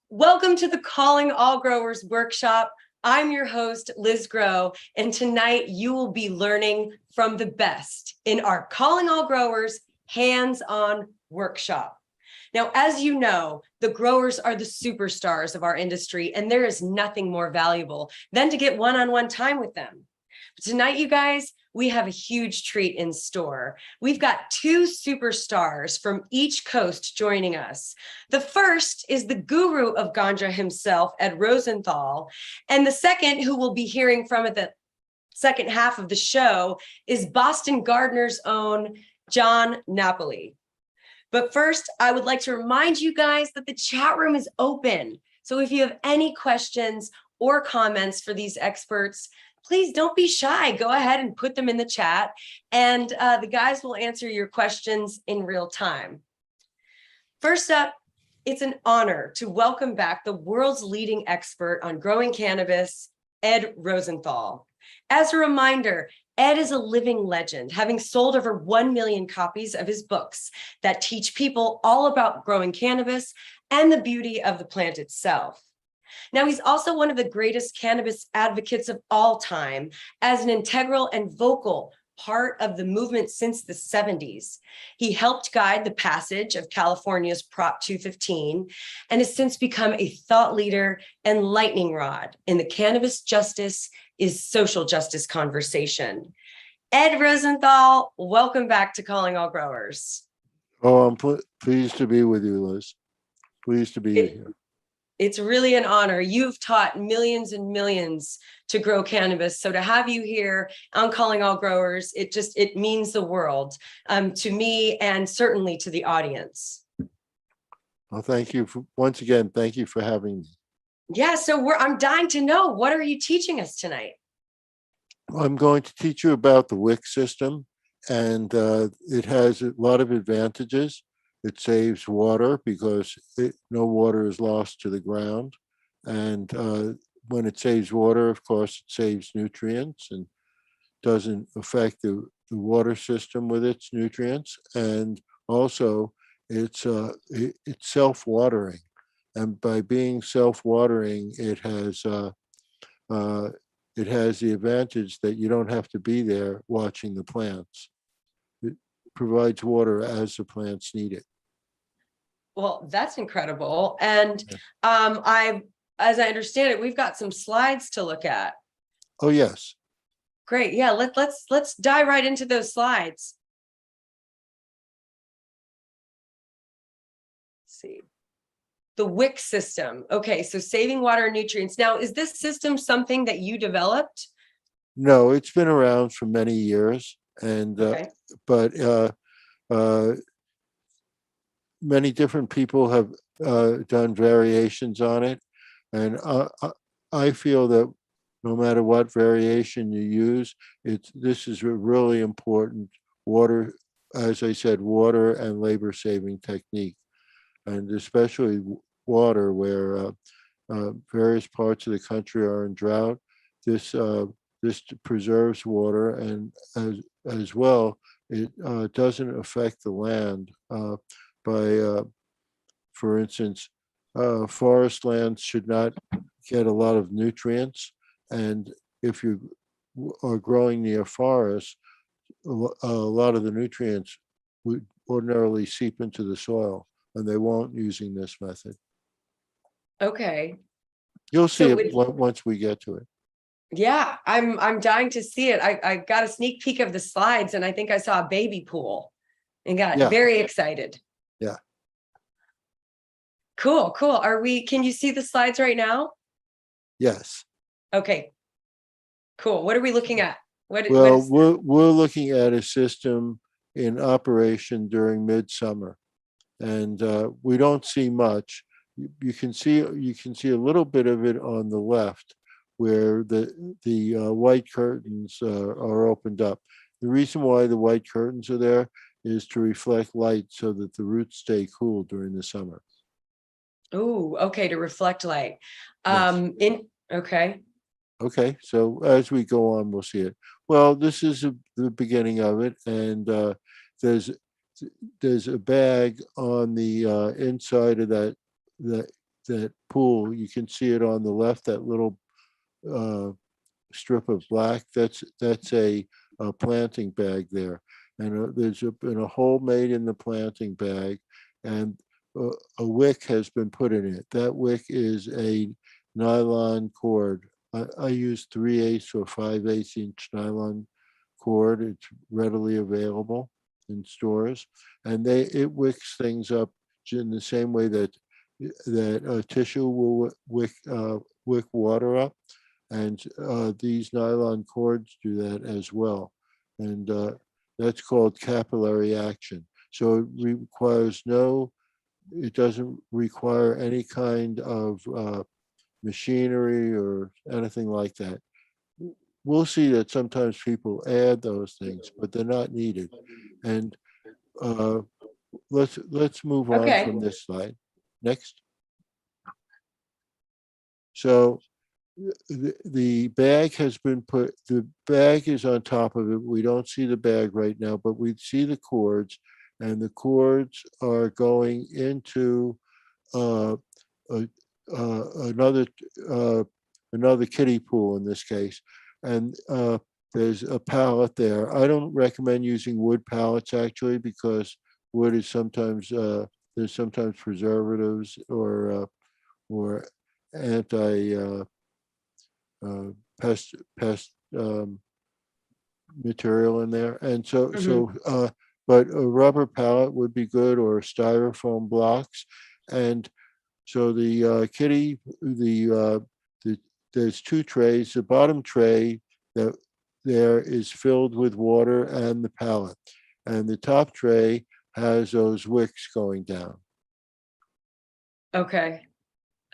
Welcome to the Calling All Growers workshop. I'm your host, Liz Grow, and tonight you will be learning from the best in our Calling All Growers hands-on workshop. Now, as you know, the growers are the superstars of our industry, and there is nothing more valuable than to get one-on-one time with them. But tonight, you guys, we have a huge treat in store. We've got two superstars from each coast joining us. The first is the guru of ganja himself, Ed Rosenthal. And the second, who we'll be hearing from at the second half of the show, is Boston Gardener's own Jon Napoli. But first, I would like to remind you guys that the chat room is open. So if you have any questions or comments for these experts, please don't be shy. Go ahead and put them in the chat, and the guys will answer your questions in real time. First up, it's an honor to welcome back the world's leading expert on growing cannabis, Ed Rosenthal. As a reminder, Ed is a living legend, having sold over 1 million copies of his books that teach people all about growing cannabis and the beauty of the plant itself. Now, he's also one of the greatest cannabis advocates of all time, as an integral and vocal part of the movement since the 70s. He helped guide the passage of California's Prop 215 and has since become a thought leader and lightning rod in the cannabis justice is social justice conversation. Ed Rosenthal, welcome back to Calling All Growers. Oh, I'm pleased to be with you, Liz. Pleased to be here. It's really an honor. You've taught millions and millions to grow cannabis. So to have you here on Calling All Growers, it means the world to me and certainly to the audience. Well, thank you once again. Thank you for having me. Yeah, so I'm dying to know, what are you teaching us tonight? I'm going to teach you about the wick system, and it has a lot of advantages. It saves water because no water is lost to the ground. And when it saves water, of course, it saves nutrients and doesn't affect the water system with its nutrients. And also, it's self-watering. And by being self-watering, it has the advantage that you don't have to be there watching the plants. It provides water as the plants need it. Well, that's incredible. And as I understand it, we've got some slides to look at. Oh, yes. Great. Yeah, let's dive right into those slides. Let's see. The wick system. Okay, so saving water and nutrients. Now, is this system something that you developed? No, it's been around for many years, and Okay. but many different people have done variations on it, and I feel that no matter what variation you use, this is a really important water, as I said, water and labor saving technique, and especially water where various parts of the country are in drought. This preserves water, and as well, it doesn't affect the land by, for instance, forest lands should not get a lot of nutrients, and if you are growing near forests, a lot of the nutrients would ordinarily seep into the soil, and they won't using this method. Okay. You'll see it once we get to it. Yeah, I'm dying to see it. I got a sneak peek of the slides, and I think I saw a baby pool and got very excited. Yeah. Cool. Can you see the slides right now? Yes. Okay. Cool. What are we looking at? We're looking at a system in operation during midsummer, and we don't see much. You can see a little bit of it on the left, where the white curtains are opened up. The reason why the white curtains are there is to reflect light so that the roots stay cool during the summer. Oh, okay, to reflect light. Yes. Okay. Okay, so as we go on, we'll see it. Well, this is the beginning of it, and there's a bag on the inside of that that pool, you can see it on the left, that little strip of black. That's a planting bag there, and there's been a hole made in the planting bag, and a wick has been put in it. That wick is a nylon cord. I use 3/8 or 5/8 inch nylon cord. It's readily available in stores, and it wicks things up in the same way that tissue will wick water up, and these nylon cords do that as well, and that's called capillary action. So it doesn't require any kind of machinery or anything like that. We'll see that sometimes people add those things, but they're not needed. And let's move on Okay. from this slide. Next. So the bag has been put, the bag is on top of it. We don't see the bag right now, but we see the cords, and the cords are going into another kiddie pool in this case. And there's a pallet there. I don't recommend using wood pallets actually, because wood is sometimes there's sometimes preservatives or anti pest material in there, and but a rubber pallet would be good, or styrofoam blocks. And so the kitty, there's two trays. The bottom tray that there is filled with water and the pallet, and the top tray has those wicks going down. Okay.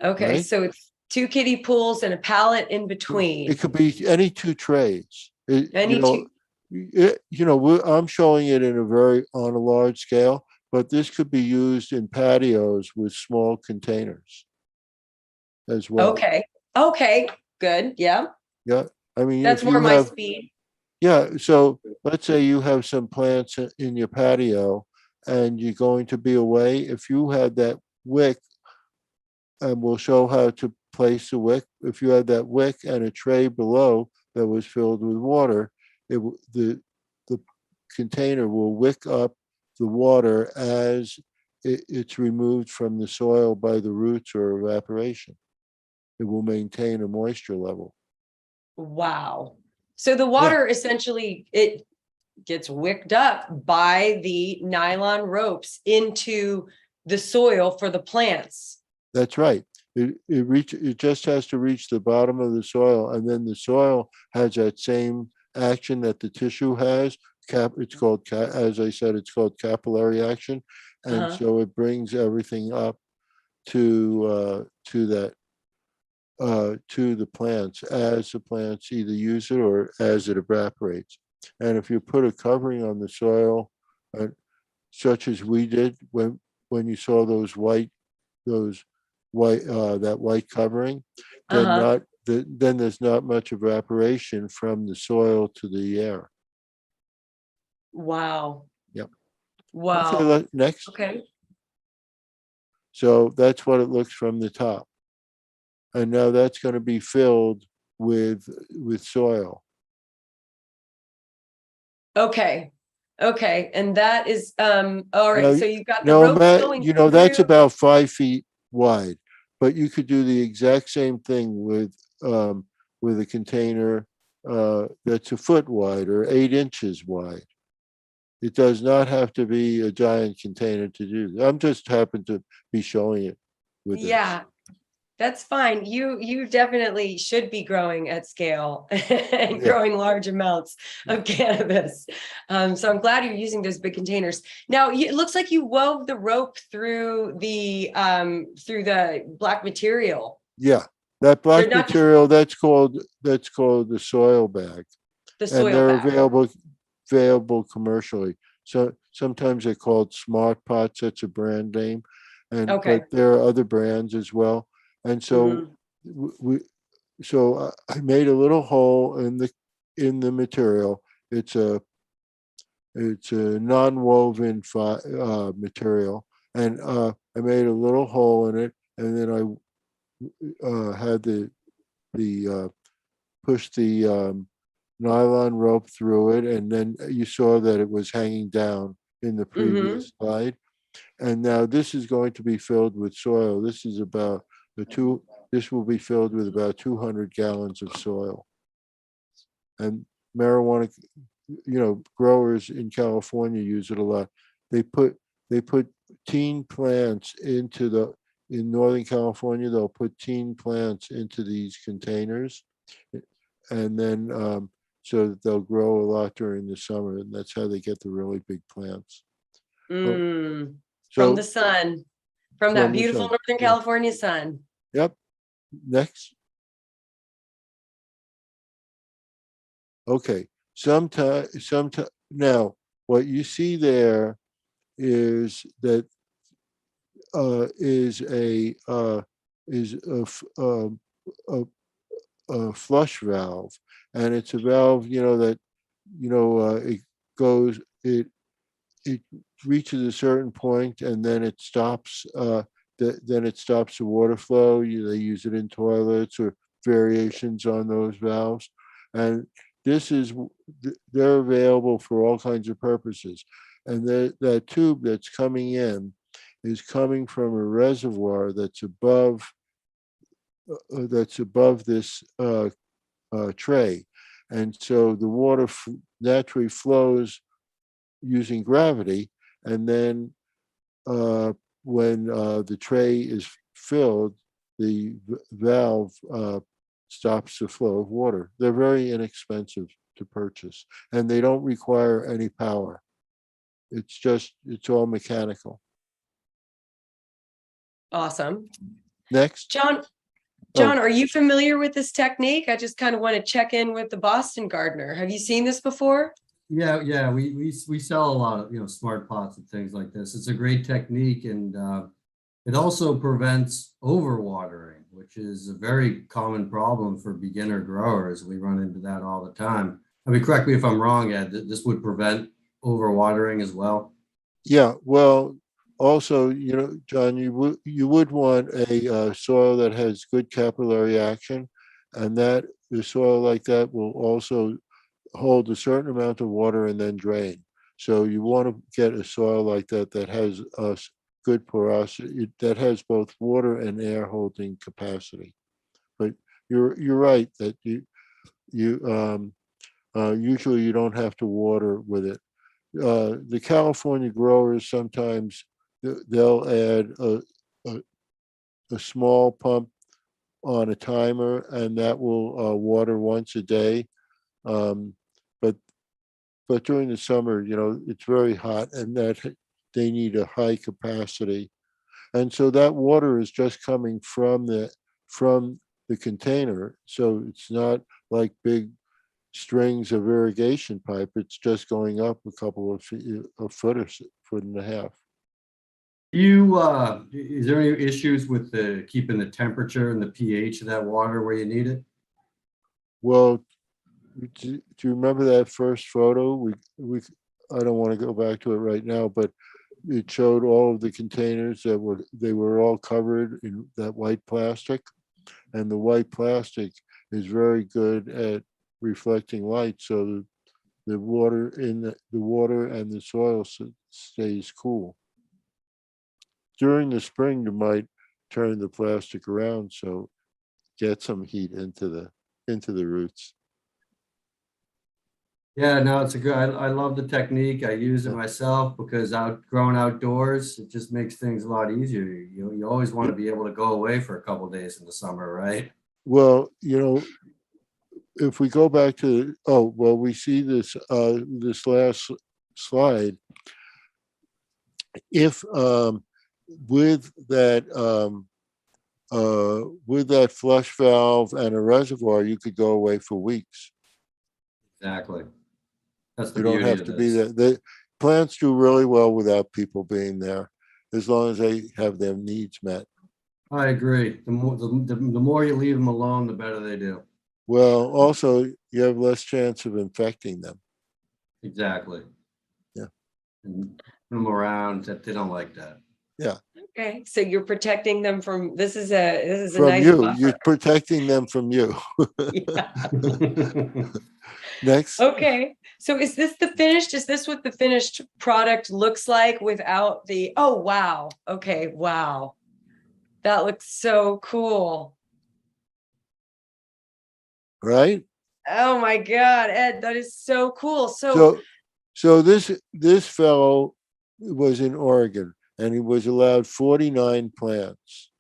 Right? So it's two kiddie pools and a pallet in between. It could be any two trays. Any two. I'm showing it on a large scale, but this could be used in patios with small containers as well. Okay. Good. Yeah. Yeah. I mean, That's more my speed. Yeah. So let's say you have some plants in your patio and you're going to be away. If you had that wick, and we'll show how to place the wick. If you had that wick and a tray below that was filled with water, the container will wick up the water as it's removed from the soil by the roots or evaporation. It will maintain a moisture level. Wow. So the water essentially, it gets wicked up by the nylon ropes into the soil for the plants. That's right. It just has to reach the bottom of the soil, and then the soil has that same action that the tissue has. It's called, as I said, it's called capillary action, and so it brings everything up to the plants as the plants either use it or as it evaporates. And if you put a covering on the soil, such as we did when you saw that white covering, then there's not much evaporation from the soil to the air. Wow. Yep. Wow. Okay, next. Okay. So that's what it looks from the top. And now that's going to be filled with soil. Okay. And that is all right. Now, so you've got the ropes going through. That's about 5 feet wide, but you could do the exact same thing with a container that's a foot wide or 8 inches wide. It does not have to be a giant container to do that. I'm just happen to be showing it with this. That's fine. You definitely should be growing at scale and growing large amounts of cannabis. So I'm glad you're using those big containers. Now it looks like you wove the rope through the black material. Yeah, that black material that's called the soil bag. The soil and they're bag. available commercially. So sometimes they're called Smart Pots. That's a brand name, but there are other brands as well. And so I made a little hole in the material. It's a non-woven material, and I made a little hole in it, and then had the push the nylon rope through it, and then you saw that it was hanging down in the previous slide. And now this is going to be filled with soil. This is about this will be filled with about 200 gallons of soil. And marijuana, growers in California use it a lot. They put teen plants in Northern California, they'll put teen plants into these containers, and then so that they'll grow a lot during the summer, and that's how they get the really big plants. From So the sun, from that beautiful Northern California sun. Yep. Next. Okay. Sometime now, what you see there is that is a flush valve, and it's a valve, that it goes it reaches a certain point, and then it stops. Then it stops the water flow. They use it in toilets or variations on those valves, and they're available for all kinds of purposes. And that tube that's coming in is coming from a reservoir that's above this tray, and so the water naturally flows using gravity, and then when the tray is filled, the valve stops the flow of water. They're very inexpensive to purchase, and they don't require any power. It's all mechanical. Awesome. Next. John, are you familiar with this technique? I just kind of want to check in with the Boston gardener. Have you seen this before? Yeah. We sell a lot of smart pots and things like this. It's a great technique, and it also prevents overwatering, which is a very common problem for beginner growers. We run into that all the time. I mean, correct me if I'm wrong, Ed. This would prevent overwatering as well. Yeah. Well, also, John, you would want a soil that has good capillary action, and that the soil like that will also hold a certain amount of water and then drain. So you want to get a soil like that has a good porosity, that has both water and air holding capacity. But you're right that you usually you don't have to water with it. The California growers sometimes they'll add a small pump on a timer, and that will water once a day. But during the summer, it's very hot, and that they need a high capacity, and so that water is just coming from the container. So it's not like big strings of irrigation pipe. It's just going up a couple of feet, a foot or foot and a half. Is there any issues with keeping the temperature and the pH of that water where you need it? Well, do you remember that first photo? I don't want to go back to it right now, but it showed all of the containers they were all covered in that white plastic, and the white plastic is very good at reflecting light, so the water the water and the soil stays cool. During the spring, you might turn the plastic around so get some heat into the roots. Yeah, no, it's a good. I love the technique. I use it myself because growing outdoors, it just makes things a lot easier. You always want to be able to go away for a couple of days in the summer, right? Well, if we go back to we see this last slide. If with that flush valve and a reservoir, you could go away for weeks. Exactly. That's the You don't beauty have of to be this. there. The plants do really well without people being there, as long as they have their needs met. I agree. The more you leave them alone, the better they do. Well, also you have less chance of infecting them. Exactly. Yeah. And put them around that they don't like that. Yeah. Okay, so you're protecting them from, this is a From nice you. buffer. You're protecting them from you. Yeah. Next. Okay, so is this the finished? Is this what the finished product looks like without the, oh, wow. Okay, wow. That looks so cool. Right. Oh my God, Ed, that is so cool. So this fellow was in Oregon, and he was allowed 49 plants.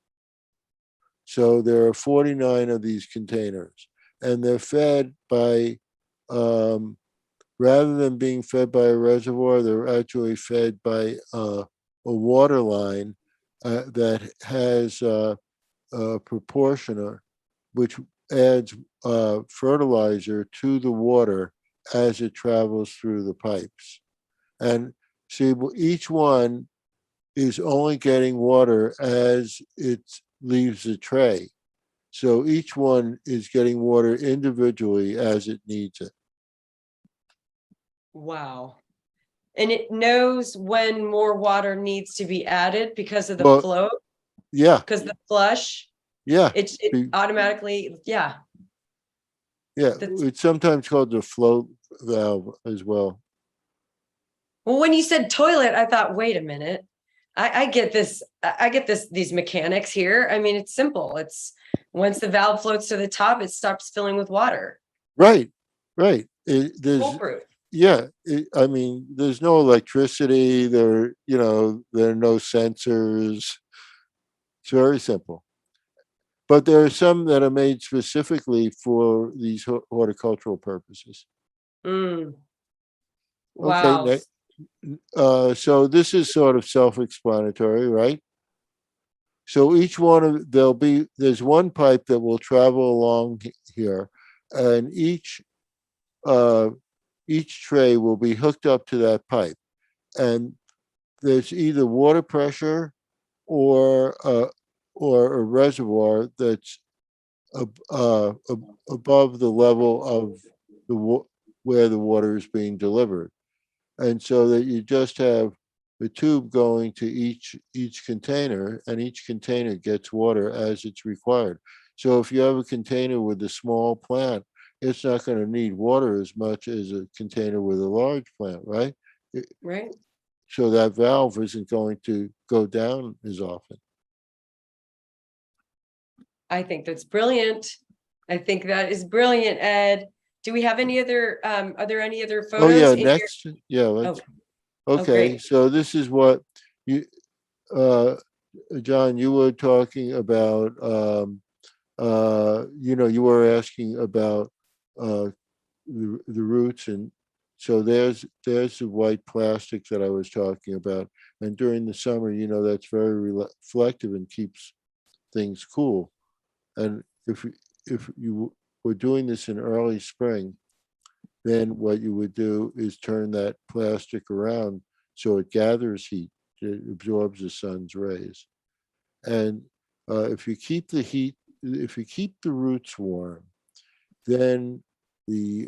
So there are 49 of these containers, and they're fed by, rather than being fed by a reservoir, they're actually fed by a water line that has a proportioner, which adds fertilizer to the water as it travels through the pipes. And see, each one is only getting water as it leaves the tray. So each one is getting water individually as it needs it. Wow. And it knows when more water needs to be added because of the Well, flow, yeah, because the flush, yeah, it automatically, yeah. yeah. That's, It's sometimes called the float valve as well. well, when you said toilet, I thought, wait a minute. I get this, these mechanics here. I mean, it's simple. It's once the valve floats to the top, it stops filling with water. Right, right. There's, Foolproof. yeah. I mean, there's no electricity. There, there are no sensors. It's very simple. But there are some that are made specifically for these horticultural purposes. Mm. Okay, Wow. so this is sort of self-explanatory, right? So each one of there's one pipe that will travel along here, and each tray will be hooked up to that pipe, and there's either water pressure or a reservoir that's above the level of where the water is being delivered, and so that you just have the tube going to each container, and each container gets water as it's required. So if you have a container with a small plant, it's not going to need water as much as a container with a large plant, right? Right. So that valve isn't going to go down as often. I think that's brilliant. I think that is brilliant, Ed. Do we have any other, are there any other Oh photos yeah, in your? next. Yeah, let's. Okay, great. so this is what you, John, you were talking about. You were asking about the roots, and so there's the white plastic that I was talking about. And during the summer, that's very reflective and keeps things cool. And if you were doing this in early spring, then what you would do is turn that plastic around so it gathers heat, it absorbs the sun's rays. And if you keep the roots warm, then the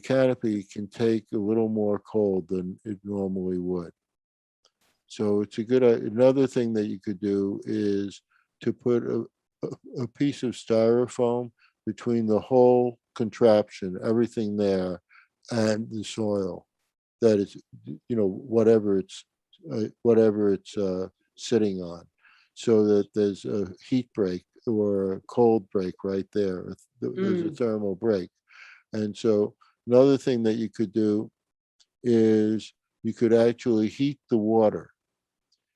canopy can take a little more cold than it normally would. So it's another thing that you could do is to put a piece of styrofoam between the whole contraption, everything there, and the soil that is, whatever it's sitting on, so that there's a heat break or a cold break right there. There's a thermal break. And so another thing that you could do is you could actually heat the water.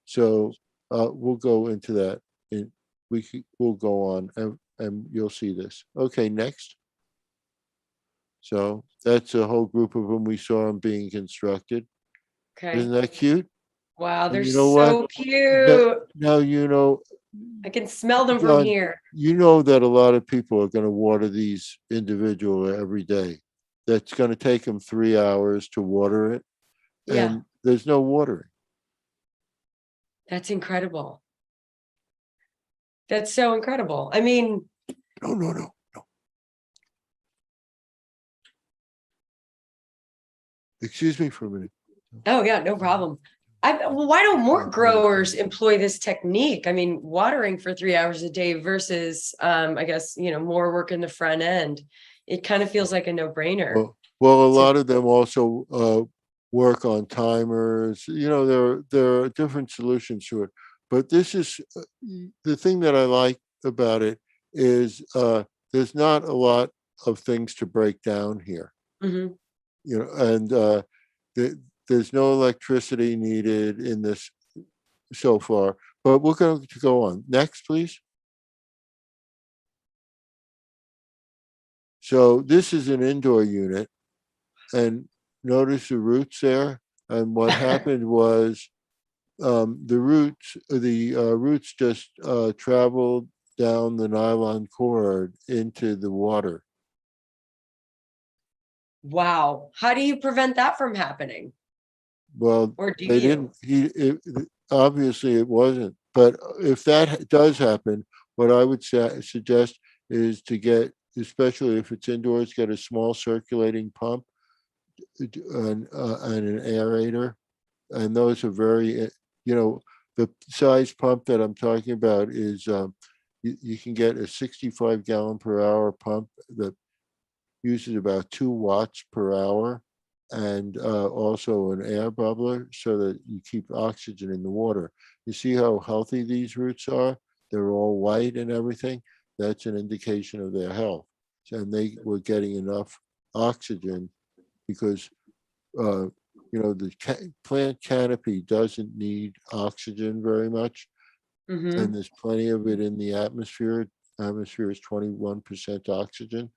So we'll go into that. We'll go on, and you'll see this. Okay, next. So that's a whole group of them. We saw them being constructed. Okay. Isn't that cute? Wow, they're You know what? so cute. Now I can smell them from John, here. you know that a lot of people are going to water these individually every day. That's going to take them 3 hours to water it, Yeah, and there's no watering. that's incredible. That's so incredible. I mean, No. Excuse me for a minute. oh yeah, no problem. Well, why don't more Yeah, growers employ this technique? I mean, watering for 3 hours a day versus, I guess, more work in the front end. It kind of feels like a no-brainer. Well, a to- lot of them also work on timers. There are different solutions to it. But this is the thing that I like about it is there's not a lot of things to break down here. Mhm. And there's no electricity needed in this so far. But we're going to go on. Next, please. So this is an indoor unit, and notice the roots there. And what happened was the roots just traveled down the nylon cord into the water. Wow. How do you prevent that from happening? Well, Or do they you? didn't. Obviously, it wasn't. But if that does happen, what I would suggest is to get, especially if it's indoors, get a small circulating pump and an aerator. And those are very, the size pump that I'm talking about is you can get a 65 gallon per hour pump that uses about 2 watts per hour, and also an air bubbler so that you keep oxygen in the water. You see how healthy these roots are? They're all white and everything. That's an indication of their health. And they were getting enough oxygen because the plant canopy doesn't need oxygen very much, Mhm. and there's plenty of it in the atmosphere. Atmosphere is 21% oxygen,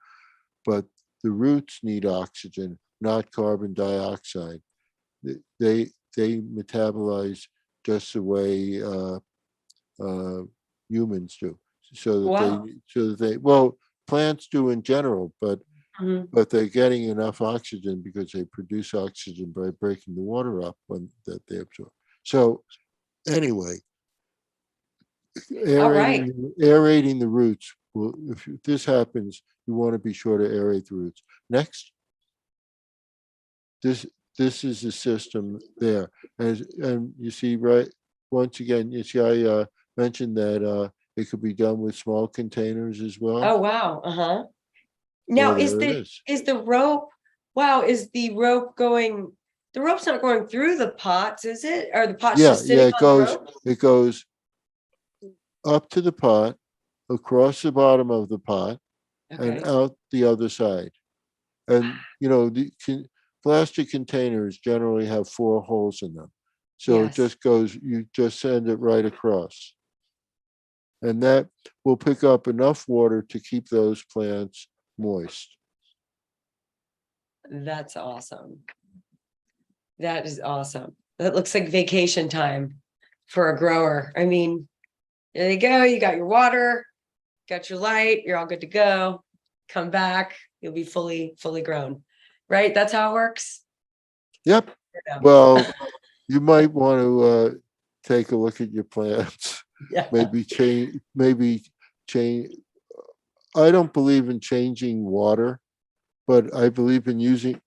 but the roots need oxygen, not carbon dioxide. They metabolize just the way humans do. Wow. Well, plants do in general, but Mhm. they're getting enough oxygen because they produce oxygen by breaking the water up that they absorb. So anyway, All right. aerating the roots. Well, if this happens, you want to be sure to aerate the roots. Next, this is the system there, and you see, right, once again, you see I mentioned that it could be done with small containers as well. Oh, wow. Uh-huh. Well, Now, there it is. is the rope, wow, is the rope going, the rope's not going through the pots, is it? Or the pot's Yeah, just sitting it on the goes rope? up to the pot, across the bottom of the pot, and Okay. out the other side. And the plastic containers generally have 4 holes in them, so it Yes. just goes. You just send it right across, and that will pick up enough water to keep those plants moist. That's awesome. That is awesome. That looks like vacation time for a grower. I mean, there you go. You got your water, got your light, you're all good to go. Come back, you'll be fully grown. Right? That's how it works. Yep. Yeah. Well, you might want to take a look at your plants. Yeah. Maybe change. Maybe change. I don't believe in changing water, but I believe in using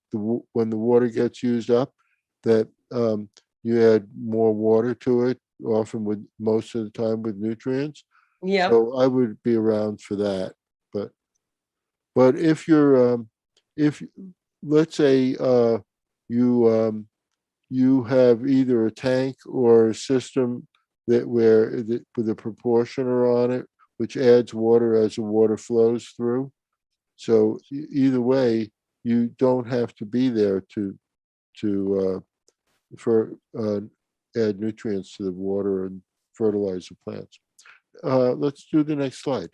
when the water gets used up, that you add more water to it, often with most of the time with nutrients. Yep. So I would be around for that. But if let's say you have either a tank or a system with a proportioner on it, which adds water as the water flows through. So either way, you don't have to be there to add nutrients to the water and fertilize the plants. Let's do the next slide.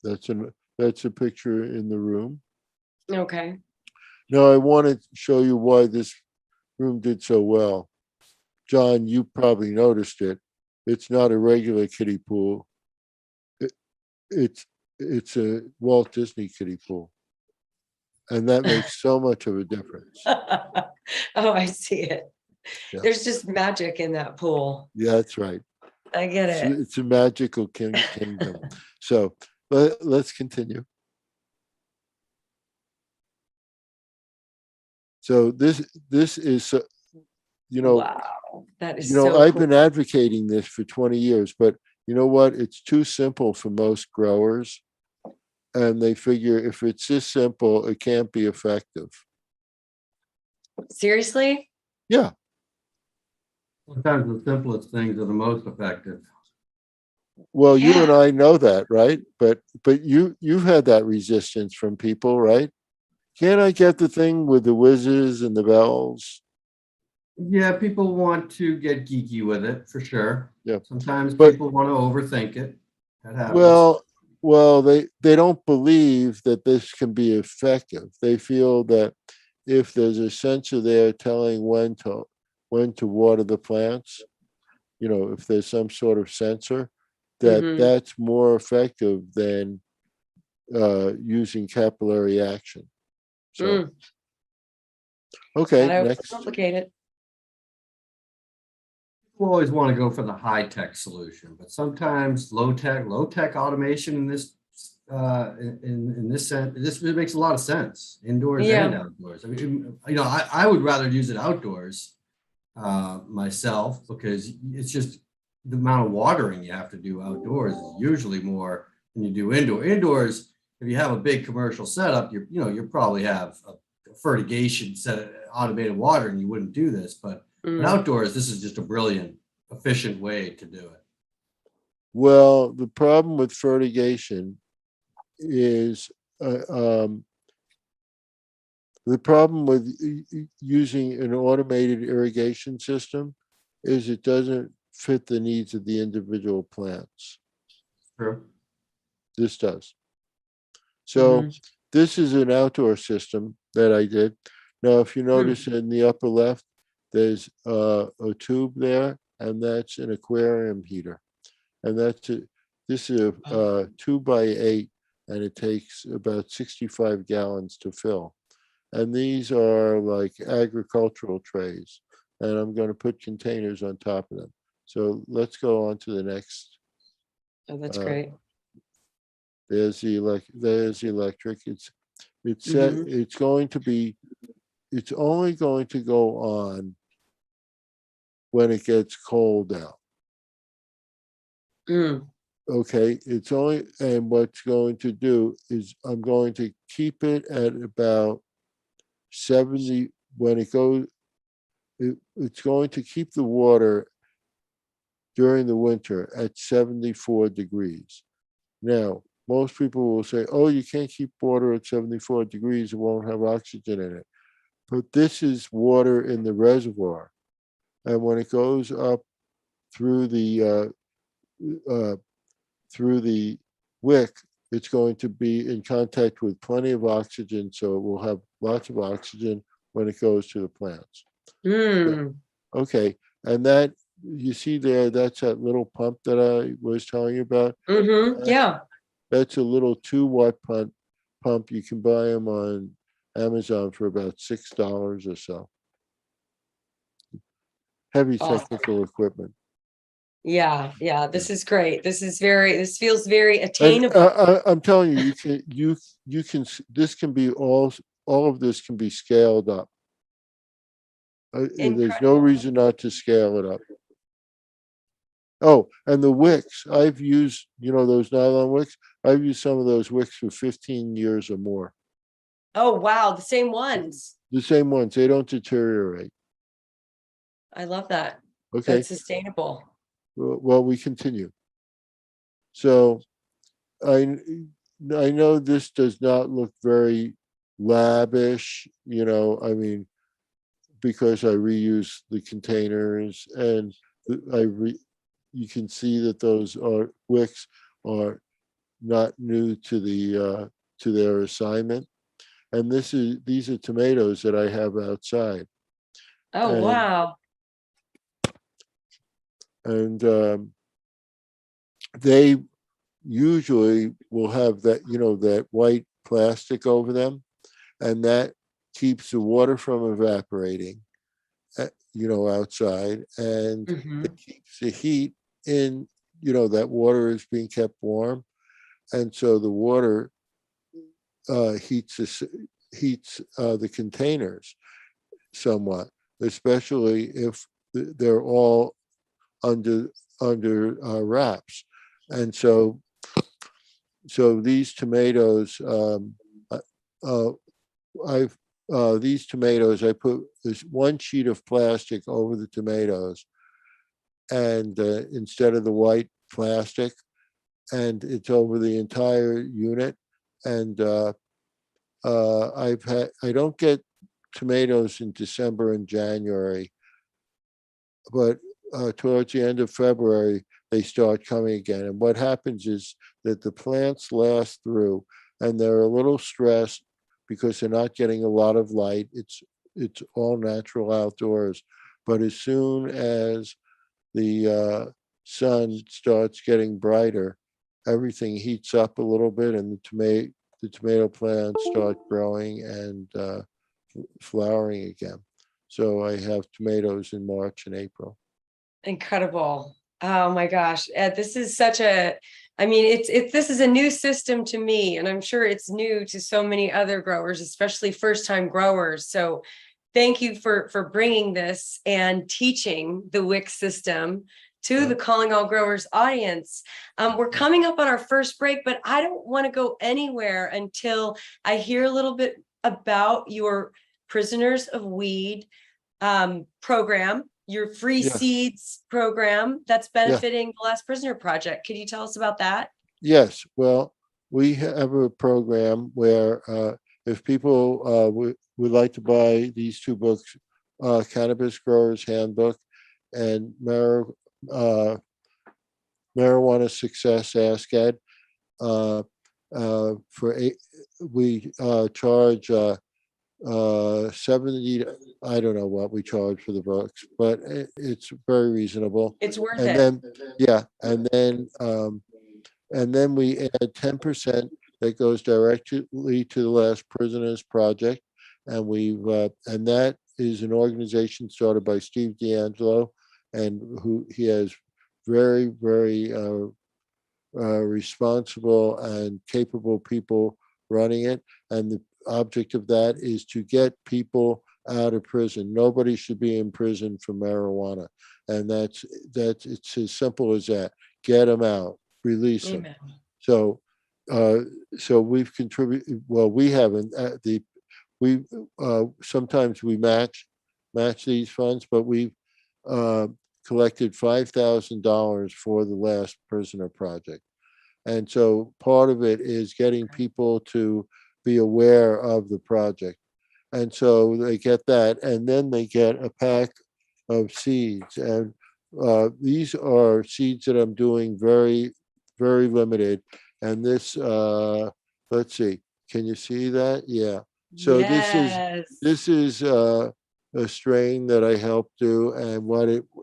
That's a picture in the room. Okay. Now I want to show you why this room did so well. John, you probably noticed it. It's not a regular kiddie pool. It's a Walt Disney kiddie pool, and that makes so much of a difference. Oh, I see it. Yeah. There's just magic in that pool. Yeah, that's right. I get it. It's a magical kingdom. So let's continue. So this is, you know, Wow, that is so I've cool. been advocating this for 20 years, but you know what? It's too simple for most growers. And they figure if it's this simple, it can't be effective. Seriously? Yeah. Sometimes the simplest things are the most effective. Well, you and Yeah. I know that, right? But you've had that resistance from people, right? Can't I get the thing with the whizzes and the bells? Yeah, people want to get geeky with it for sure. Yeah. Sometimes But people want to overthink it. That happens. well, they don't believe that this can be effective. They feel that if there's a sensor there telling when to water the plants, if there's some sort of sensor, Mm-hmm. that's more effective than using capillary action. So, okay, Gotta next. overcomplicate it. People always want to go for the high tech solution, but sometimes low tech automation in this in this sense, this makes a lot of sense indoors and Yeah. outdoors. I mean, I would rather use it outdoors myself because it's just the amount of watering you have to do outdoors is usually more than you do indoor. Indoors, if you have a big commercial setup, you probably have a fertigation set automated water, and you wouldn't do this, but Mm. outdoors, this is just a brilliant, efficient way to do it. Well, the problem with fertigation is the problem with using an automated irrigation system is it doesn't fit the needs of the individual plants. True. This does. So Mm-hmm. this is an outdoor system that I did. Now, if you notice in the upper left, there's a tube there, and that's an aquarium heater. And this is a 2x8, and it takes about 65 gallons to fill. And these are like agricultural trays. And I'm going to put containers on top of them. So let's go on to the next. Oh, that's Uh, great. there's the electric. It's set. Mm-hmm. It's only going to go on when it gets cold out. Mm. Okay, and what's going to do is I'm going to keep it at about 70 when it goes. It's going to keep the water during the winter at 74 degrees. Now, most people will say, oh, you can't keep water at 74 degrees, it won't have oxygen in it. But this is water in the reservoir. And when it goes up through the wick, it's going to be in contact with plenty of oxygen, so it will have lots of oxygen when it goes to the plants. Mm. Okay, and that you see there, that's that little pump that I was telling you about. Mm-hmm. Yeah. That's a little 2-watt pump. You can buy them on Amazon for about $6 or so. Heavy Awesome. technical equipment. Yeah. Yeah. This is great. This feels very And attainable. I'm telling you, you can. This can be all of this can be scaled up. There's no Incredible. reason not to scale it up. Oh, and the wicks. I've used, those nylon wicks. I've used some of those wicks for 15 years or more. Oh, wow. The same ones. The same ones. They don't deteriorate. I love that. Okay. That's sustainable. Well, we continue. So I know this does not look very lavish, I mean, because I reuse the containers, and you can see that those wicks are not new to their assignment. And these are tomatoes that I have outside. Oh, And wow. they usually will have that white plastic over them, and that keeps the water from evaporating, outside, and Mm-hmm. it keeps the heat in. That water is being kept warm, and so the water heats the containers. somewhat, especially if they're all under wraps. And so these tomatoes, uh, I've these tomatoes, I put this one sheet of plastic over the tomatoes, and instead of the white plastic, and it's over the entire unit. And I don't get tomatoes in December and January, but towards the end of February, they start coming again. And what happens is that the plants last through, and they're a little stressed because they're not getting a lot of light. It's all natural outdoors. But as soon as the sun starts getting brighter, everything heats up a little bit, and the tomato plants start growing and flowering again. So I have tomatoes in March and April. Incredible. Oh my gosh, Ed, this is such a, I mean, this is a new system to me, and I'm sure it's new to so many other growers, especially first-time growers. So thank you for bringing this and teaching the WIC system to the Calling All Growers audience. We're coming up on our first break, but I don't want to go anywhere until I hear a little bit about your Prisoners of Weed program, your free Yeah. seeds program that's Yeah. benefiting the Last Prisoner Project. Could you tell us about that? Yes. Well, we have a program where if people would like to buy these two books, Cannabis Growers Handbook and Marijuana Success Ask Ed, we charge 70, I don't know what we charge for the books, but it's very reasonable. It's worth And it. then, yeah, and then we add 10% that goes directly to the Last Prisoners Project, and and that is an organization started by Steve D'Angelo, and who he has very, very responsible and capable people running it. And the object of that is to get people out of prison. Nobody should be in prison for marijuana, and that's it's as simple as that. Get them out, release them. Amen. So, so we've contributed. Well, we haven't. We sometimes we match these funds, but we've collected $5,000 for the Last Prisoner Project, and so part of it is getting people to be aware of the project, and so they get that, and then they get a pack of seeds, and these are seeds that I'm doing very, very limited. And this, let's see, can you see that? Yeah. So Yes. this is a strain that I helped do, and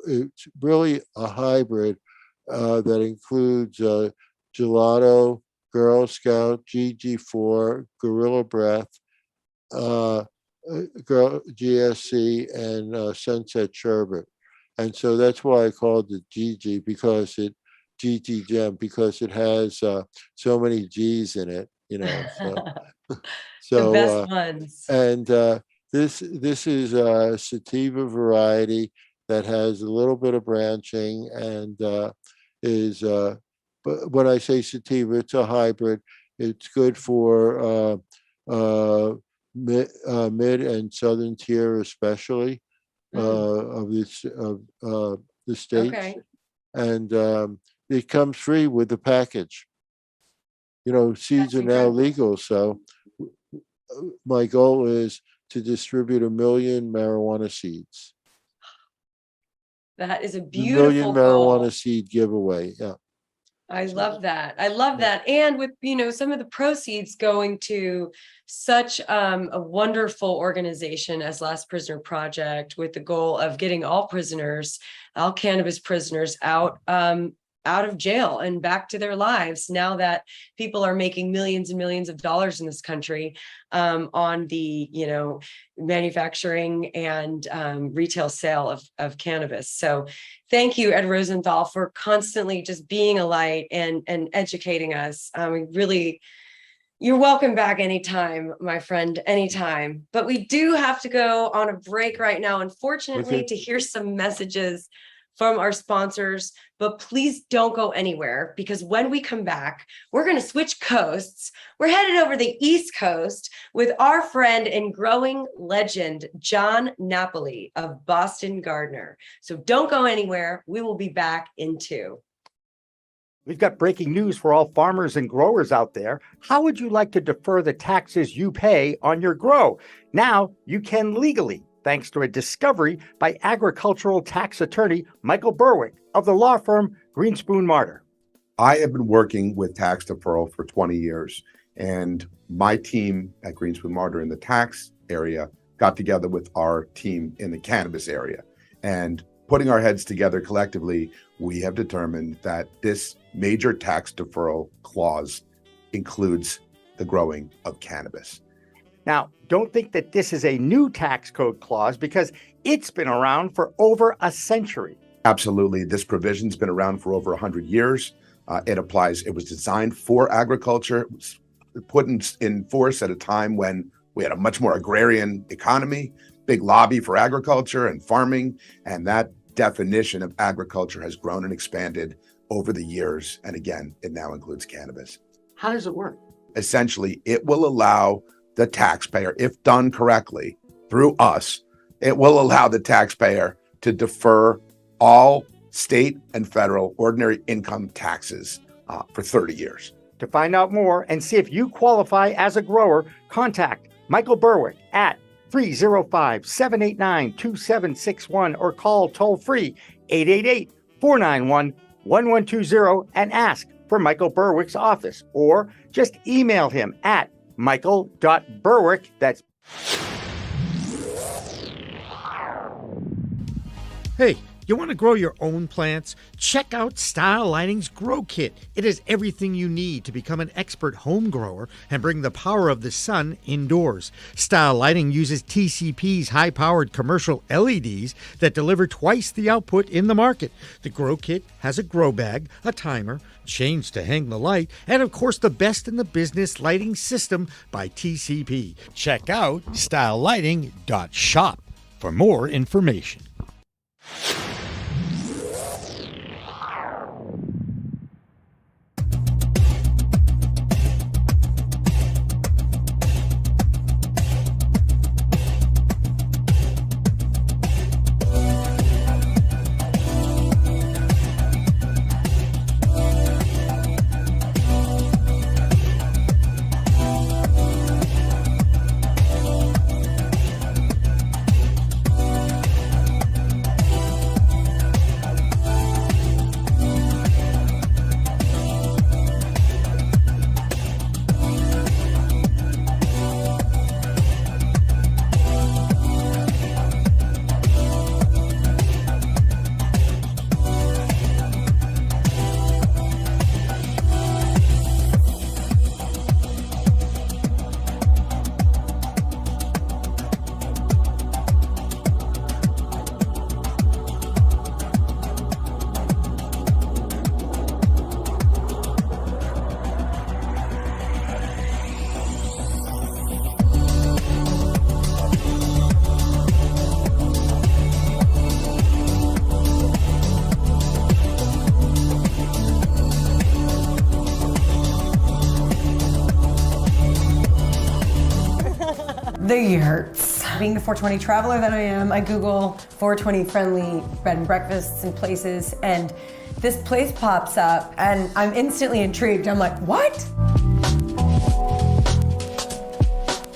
it's really a hybrid that includes Gelato, Girl Scout, GG4, Gorilla Breath, GSC, and Sunset Sherbet. And so that's why I called it GG, because GT Gem, because it has so many G's in it, you know. So, The best ones. and this is a sativa variety that has a little bit of branching, and is but when I say sativa, it's a hybrid. It's good for mid and southern tier, especially of the states. Okay. And it comes free with the package. You know, seeds That's are now incredible. legal, so my goal is to distribute 1 million marijuana seeds. That is a 1 beautiful million goal. marijuana seed giveaway. Yeah. I love that. I love that. And with, some of the proceeds going to such a wonderful organization as Last Prisoner Project, with the goal of getting all cannabis prisoners out of jail and back to their lives, now that people are making millions and millions of dollars in this country on the manufacturing and retail sale of cannabis. So thank you, Ed Rosenthal, for constantly just being a light and educating us. We really You're welcome back anytime, my friend, anytime. But we do have to go on a break right now, unfortunately, to hear some messages from our sponsors. But please don't go anywhere, because when we come back, we're going to switch coasts. We're headed over the East Coast with our friend and growing legend, Jon Napoli of Boston Gardener. So don't go anywhere. We will be back in 2. We've got breaking news for all farmers and growers out there. How would you like to defer the taxes you pay on your grow? Now you can legally, thanks to a discovery by agricultural tax attorney Michael Berwick of the law firm Greenspoon Martyr. I have been working with tax deferral for 20 years, and my team at Greenspoon Martyr in the tax area got together with our team in the cannabis area. And putting our heads together collectively, we have determined that this major tax deferral clause includes the growing of cannabis. Now, don't think that this is a new tax code clause, because it's been around for over a century. Absolutely. This provision's been around for over 100 years. It applies. It was designed for agriculture. It was put in force at a time when we had a much more agrarian economy, big lobby for agriculture and farming, and that definition of agriculture has grown and expanded over the years. And again, it now includes cannabis. How does it work? Essentially, it will allow the taxpayer, if done correctly through us, it will allow the taxpayer to defer all state and federal ordinary income taxes for 30 years. To find out more and see if you qualify as a grower, contact Michael Berwick at 305-789-2761 or call toll-free 888-491-1120 and ask for Michael Berwick's office, or just email him at michael.berwick, that's... Hey, you want to grow your own plants? Check out Style Lighting's Grow Kit. It has everything you need to become an expert home grower and bring the power of the sun indoors. Style Lighting uses TCP's high-powered commercial LEDs that deliver twice the output in the market. The Grow Kit has a grow bag, a timer, chains to hang the light, and of course the best in the business lighting system by TCP. Check out stylelighting.shop for more information. The yurts. Being the 420 traveler that I am, I Google 420 friendly bed and breakfasts and places, and this place pops up and I'm instantly intrigued. I'm like, what?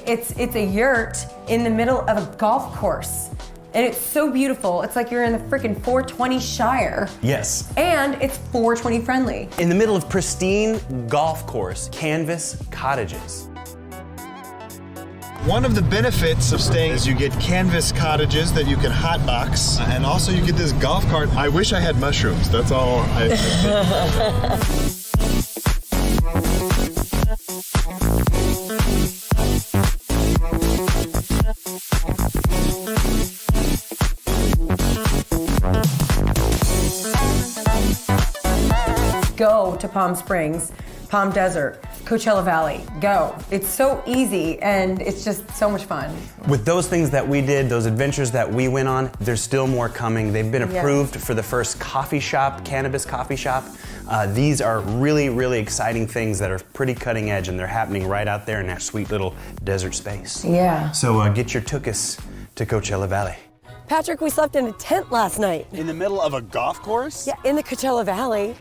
It's a yurt in the middle of a golf course. And it's so beautiful. It's like you're in the freaking 420 Shire. Yes. And it's 420 friendly. In the middle of pristine golf course, canvas cottages. One of the benefits of staying is you get canvas cottages that you can hotbox, and also you get this golf cart. I wish I had mushrooms. That's all Go to Palm Springs, Palm Desert, Coachella Valley, go. It's so easy and it's just so much fun. With those things that we did, those adventures that we went on, there's still more coming. They've been approved for the first coffee shop, cannabis coffee shop. These are really, really exciting things that are pretty cutting edge, and they're happening right out there in that sweet little desert space. Yeah. So get your tuchus to Coachella Valley. Patrick, we slept in a tent last night. In the middle of a golf course? Yeah, in the Coachella Valley.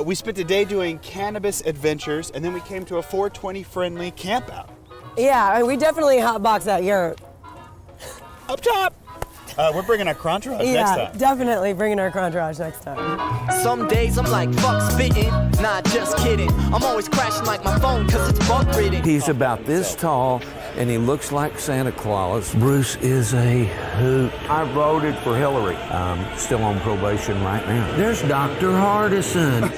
We spent a day doing cannabis adventures, and then we came to a 420 friendly camp out. Yeah, we definitely hotbox that yurt. Up top! We're bringing our Crontourage next time. Definitely bringing our Crontourage next time. Some days I'm like, fuck spitting, not just kidding. I'm always crashing like my phone cause it's bug ridden. He's about this tall and he looks like Santa Claus. Bruce is a hoot. I voted for Hillary. I'm still on probation right now. There's Dr. Hardison.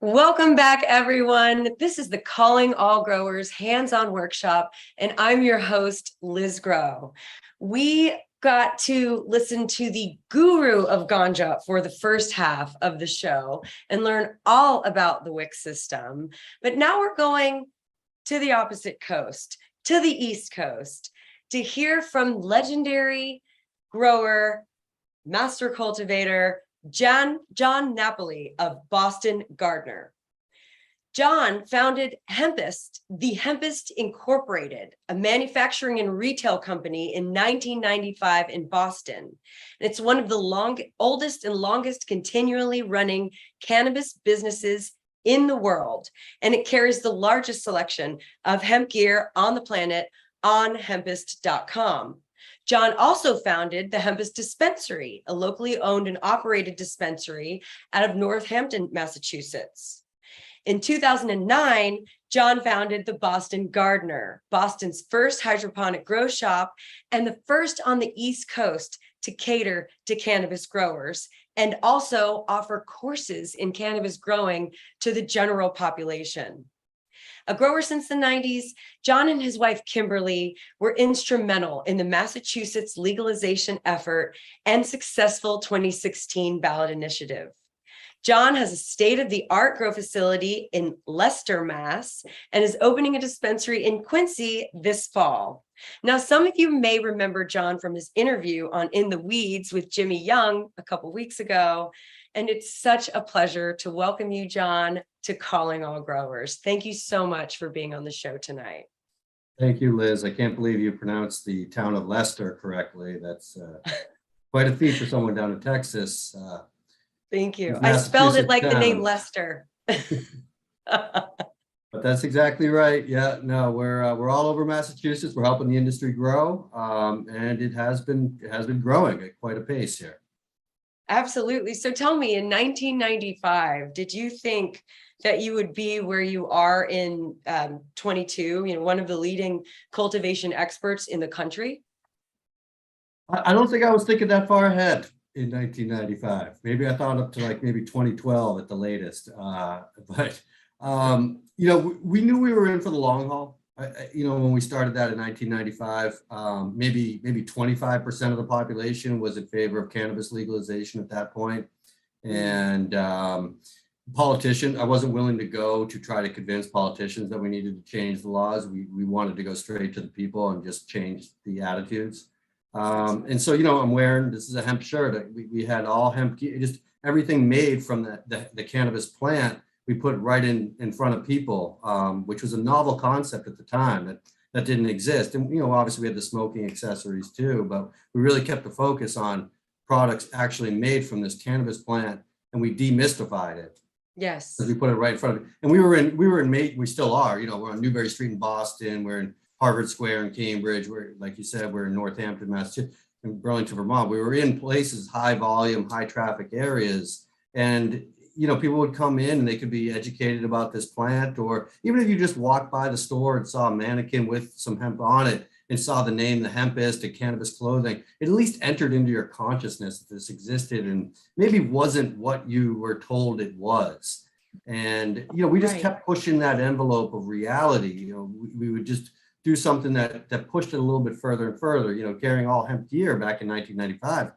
Welcome back, everyone. This is the Calling All Growers Hands-On Workshop, and I'm your host, Liz Grow. We got to listen to the guru of ganja for the first half of the show and learn all about the WIC system. But now we're going to the opposite coast, to the East Coast, to hear from legendary grower, master cultivator, Jon Napoli of Boston Gardener. Jon founded Hempest, the Hempest Incorporated, a manufacturing and retail company in 1995 in Boston. And it's one of the oldest and longest continually running cannabis businesses in the world. And it carries the largest selection of hemp gear on the planet on hempest.com. Jon also founded the Hempest Dispensary, a locally owned and operated dispensary out of Northampton, Massachusetts. In 2009, Jon founded the Boston Gardener, Boston's first hydroponic grow shop and the first on the East Coast to cater to cannabis growers and also offer courses in cannabis growing to the general population. A grower since the 90s, Jon and his wife, Kimberly, were instrumental in the Massachusetts legalization effort and successful 2016 ballot initiative. Jon has a state-of-the-art grow facility in Leicester, Mass, and is opening a dispensary in Quincy this fall. Now, some of you may remember Jon from his interview on In the Weeds with Jimmy Young a couple weeks ago, and it's such a pleasure to welcome you, Jon, to Calling All Growers. Thank you so much for being on the show tonight. Thank you, Liz. I can't believe you pronounced the town of Leicester correctly. That's quite a feat for someone down in Texas. Thank you. I spelled it like the name Lester. But that's exactly right. Yeah, no, we're all over Massachusetts. We're helping the industry grow, and it has been growing at quite a pace here. Absolutely. So tell me, in 1995, did you think that you would be where you are in 22? You know, one of the leading cultivation experts in the country. I don't think I was thinking that far ahead in 1995. Maybe I thought up to like maybe 2012 at the latest. But you know, we knew we were in for the long haul. You know, when we started that in 1995, maybe 25% of the population was in favor of cannabis legalization at that point. And politician, I wasn't willing to go to try to convince politicians that we needed to change the laws. We wanted to go straight to the people and just change the attitudes. And so, you know, I'm wearing, this is a hemp shirt. We had all hemp, just everything made from the cannabis plant. We put right in front of people, which was a novel concept at the time that didn't exist. And, you know, obviously we had the smoking accessories too, but we really kept the focus on products actually made from this cannabis plant, and we demystified it. Yes. Because we put it right in front of it. And we still are, you know, we're on Newbury Street in Boston, we're in Harvard Square in Cambridge, we're, like you said, we're in Northampton, Massachusetts, in Burlington, Vermont. We were in places, high volume, high traffic areas. And, you know, people would come in and they could be educated about this plant, or even if you just walked by the store and saw a mannequin with some hemp on it and saw the name, the Hempest, and cannabis clothing, it at least entered into your consciousness that this existed and maybe wasn't what you were told it was. And, you know, we just kept pushing that envelope of reality. You know, we would just do something that pushed it a little bit further and further. You know, carrying all hemp gear back in 1995,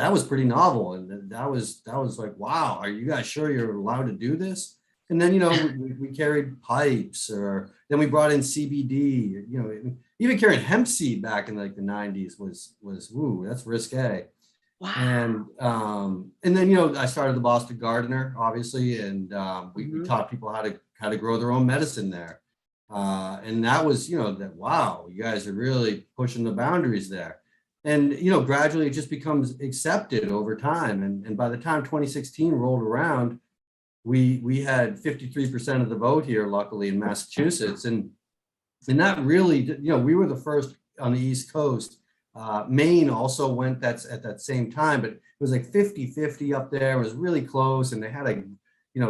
that was pretty novel. And that was like, wow, are you guys sure you're allowed to do this? And then, we carried pipes, or then we brought in CBD, even carrying hemp seed back in like the 90s was woo, that's risque. Wow. And then, I started the Boston Gardener, obviously, and we taught people how to grow their own medicine there. And that was, that, wow, you guys are really pushing the boundaries there. And, gradually it just becomes accepted over time. And by the time 2016 rolled around, we had 53% of the vote here, luckily, in Massachusetts. And that really, we were the first on the East Coast. Maine also went at that same time, but it was like 50-50 up there. It was really close. And they had a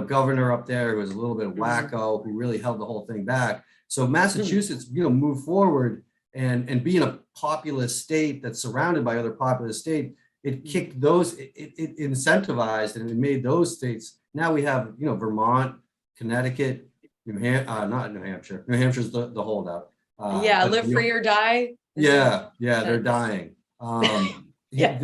governor up there who was a little bit wacko, who really held the whole thing back. So Massachusetts, moved forward, and being a populous state that's surrounded by other populous states, it kicked those, it incentivized, and it made those states. Now we have, Vermont, Connecticut, not New Hampshire. New Hampshire's the holdout. Live free or die. Yeah, they're dying. The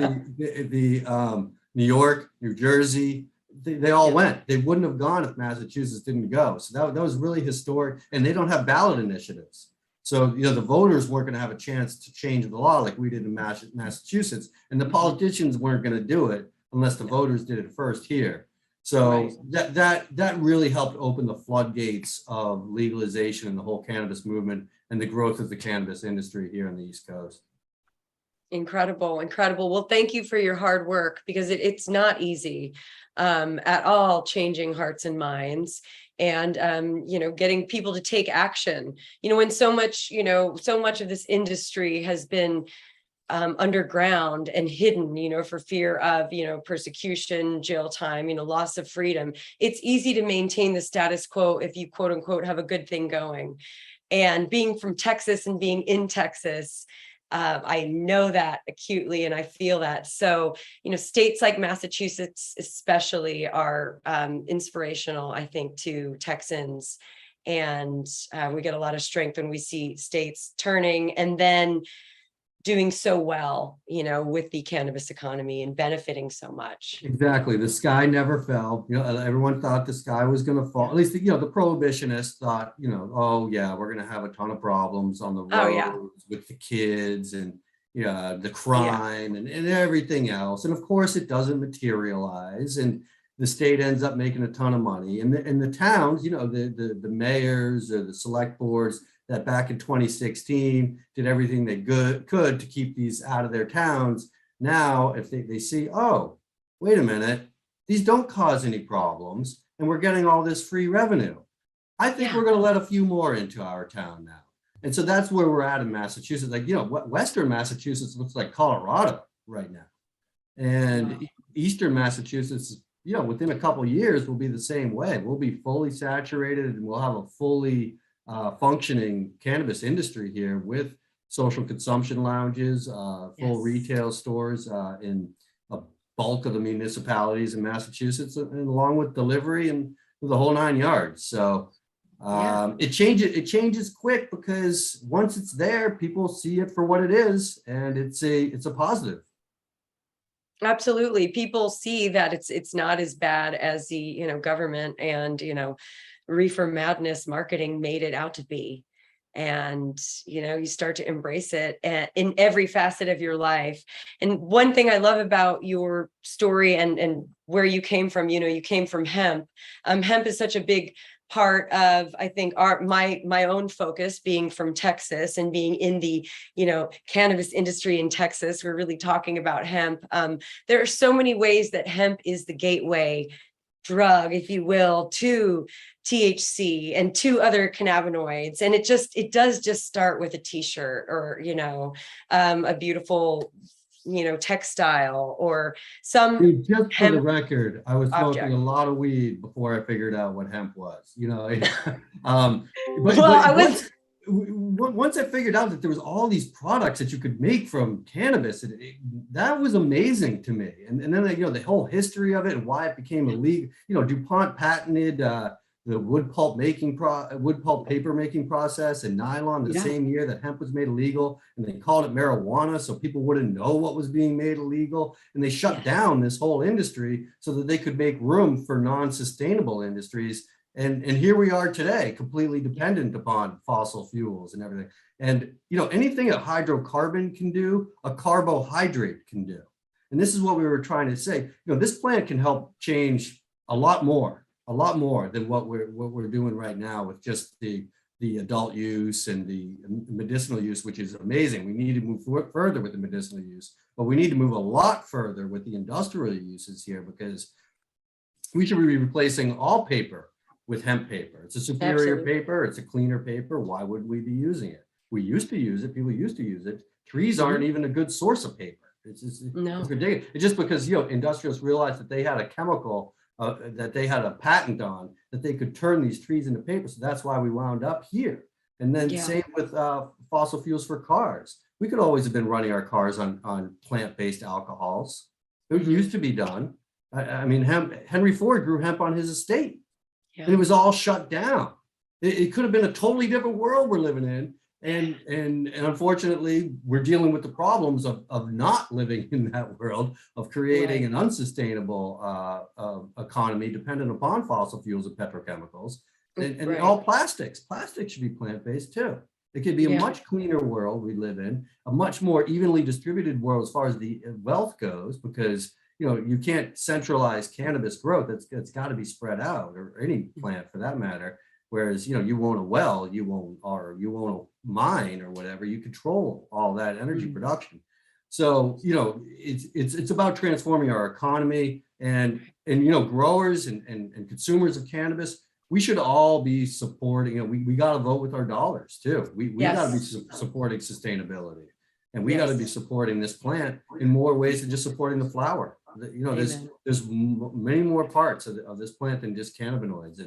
New York, New Jersey, they all went. They wouldn't have gone if Massachusetts didn't go. So that was really historic. And they don't have ballot initiatives. So, the voters weren't going to have a chance to change the law like we did in Massachusetts. And the politicians weren't going to do it unless the voters did it first here. So that really helped open the floodgates of legalization and the whole cannabis movement and the growth of the cannabis industry here on the East Coast. Incredible. Well, thank you for your hard work, because it's not easy at all, changing hearts and minds, and getting people to take action. When so much of this industry has been underground and hidden, for fear of, persecution, jail time, loss of freedom. It's easy to maintain the status quo if you, quote unquote, have a good thing going. And being from Texas and being in Texas, I know that acutely, and I feel that. So, states like Massachusetts especially are inspirational, I think, to Texans. And we get a lot of strength when we see states turning and then doing so well, with the cannabis economy and benefiting so much. Exactly. The sky never fell. Everyone thought the sky was going to fall. At least, the prohibitionists thought, oh yeah, we're going to have a ton of problems on the roads with the kids and the crime and everything else. And of course it doesn't materialize, and the state ends up making a ton of money. And the towns, the mayors or the select boards that back in 2016 did everything they could to keep these out of their towns. Now, if they see, oh, wait a minute, these don't cause any problems, and we're getting all this free revenue, I think we're going to let a few more into our town now. And so that's where we're at in Massachusetts. Like, Western Massachusetts looks like Colorado right now. And Eastern Massachusetts, within a couple of years will be the same way. We'll be fully saturated, and we'll have a fully functioning cannabis industry here with social consumption lounges, full retail stores in a bulk of the municipalities in Massachusetts, and along with delivery and the whole 9 yards. So it changes quick, because once it's there, people see it for what it is, and it's a positive. Absolutely. People see that it's not as bad as the, government and, reefer madness marketing made it out to be. And, you start to embrace it in every facet of your life. And one thing I love about your story and where you came from, you came from hemp. Hemp is such a big part of, I think, my own focus, being from Texas and being in the, cannabis industry in Texas. We're really talking about hemp. There are so many ways that hemp is the gateway drug, if you will, to THC and to other cannabinoids. And it does just start with a t-shirt or, a beautiful, textile or some. Just for the record, I was smoking a lot of weed before I figured out what hemp was, once I figured out that there was all these products that you could make from cannabis, that was amazing to me. And then, the whole history of it and why it became illegal. DuPont patented the wood pulp paper making process and nylon the same year that hemp was made illegal, and they called it marijuana so people wouldn't know what was being made illegal, and they shut down this whole industry so that they could make room for non-sustainable industries. And here we are today, completely dependent upon fossil fuels and everything. And anything a hydrocarbon can do, a carbohydrate can do. And this is what we were trying to say. This plant can help change a lot more than what we're doing right now with just the adult use and the medicinal use, which is amazing. We need to move further with the medicinal use, but we need to move a lot further with the industrial uses here, because we should be replacing all paper with hemp paper. It's a superior paper. It's a cleaner paper. Why would we be using it? We used to use it. People used to use it. Trees aren't even a good source of paper. It's ridiculous. It's just because industrialists realized that they had a chemical that they had a patent on that they could turn these trees into paper. So that's why we wound up here. And then same with fossil fuels for cars. We could always have been running our cars on plant-based alcohols. It used to be done. I mean, Henry Ford grew hemp on his estate, and it was all shut down. It could have been a totally different world we're living in. And unfortunately, we're dealing with the problems of not living in that world, of creating an unsustainable economy dependent upon fossil fuels and petrochemicals, and all plastics. Plastics should be plant-based too. It could be a much cleaner world we live in, a much more evenly distributed world as far as the wealth goes, because you can't centralize cannabis growth. It's got to be spread out, or any plant for that matter. Whereas, you own a well, you own a mine or whatever, you control all that energy production. So, it's about transforming our economy, and growers and consumers of cannabis, we should all be supporting, we got to vote with our dollars too. We got to be supporting sustainability, and we got to be supporting this plant in more ways than just supporting the flower. There's many more parts of this plant than just cannabinoids.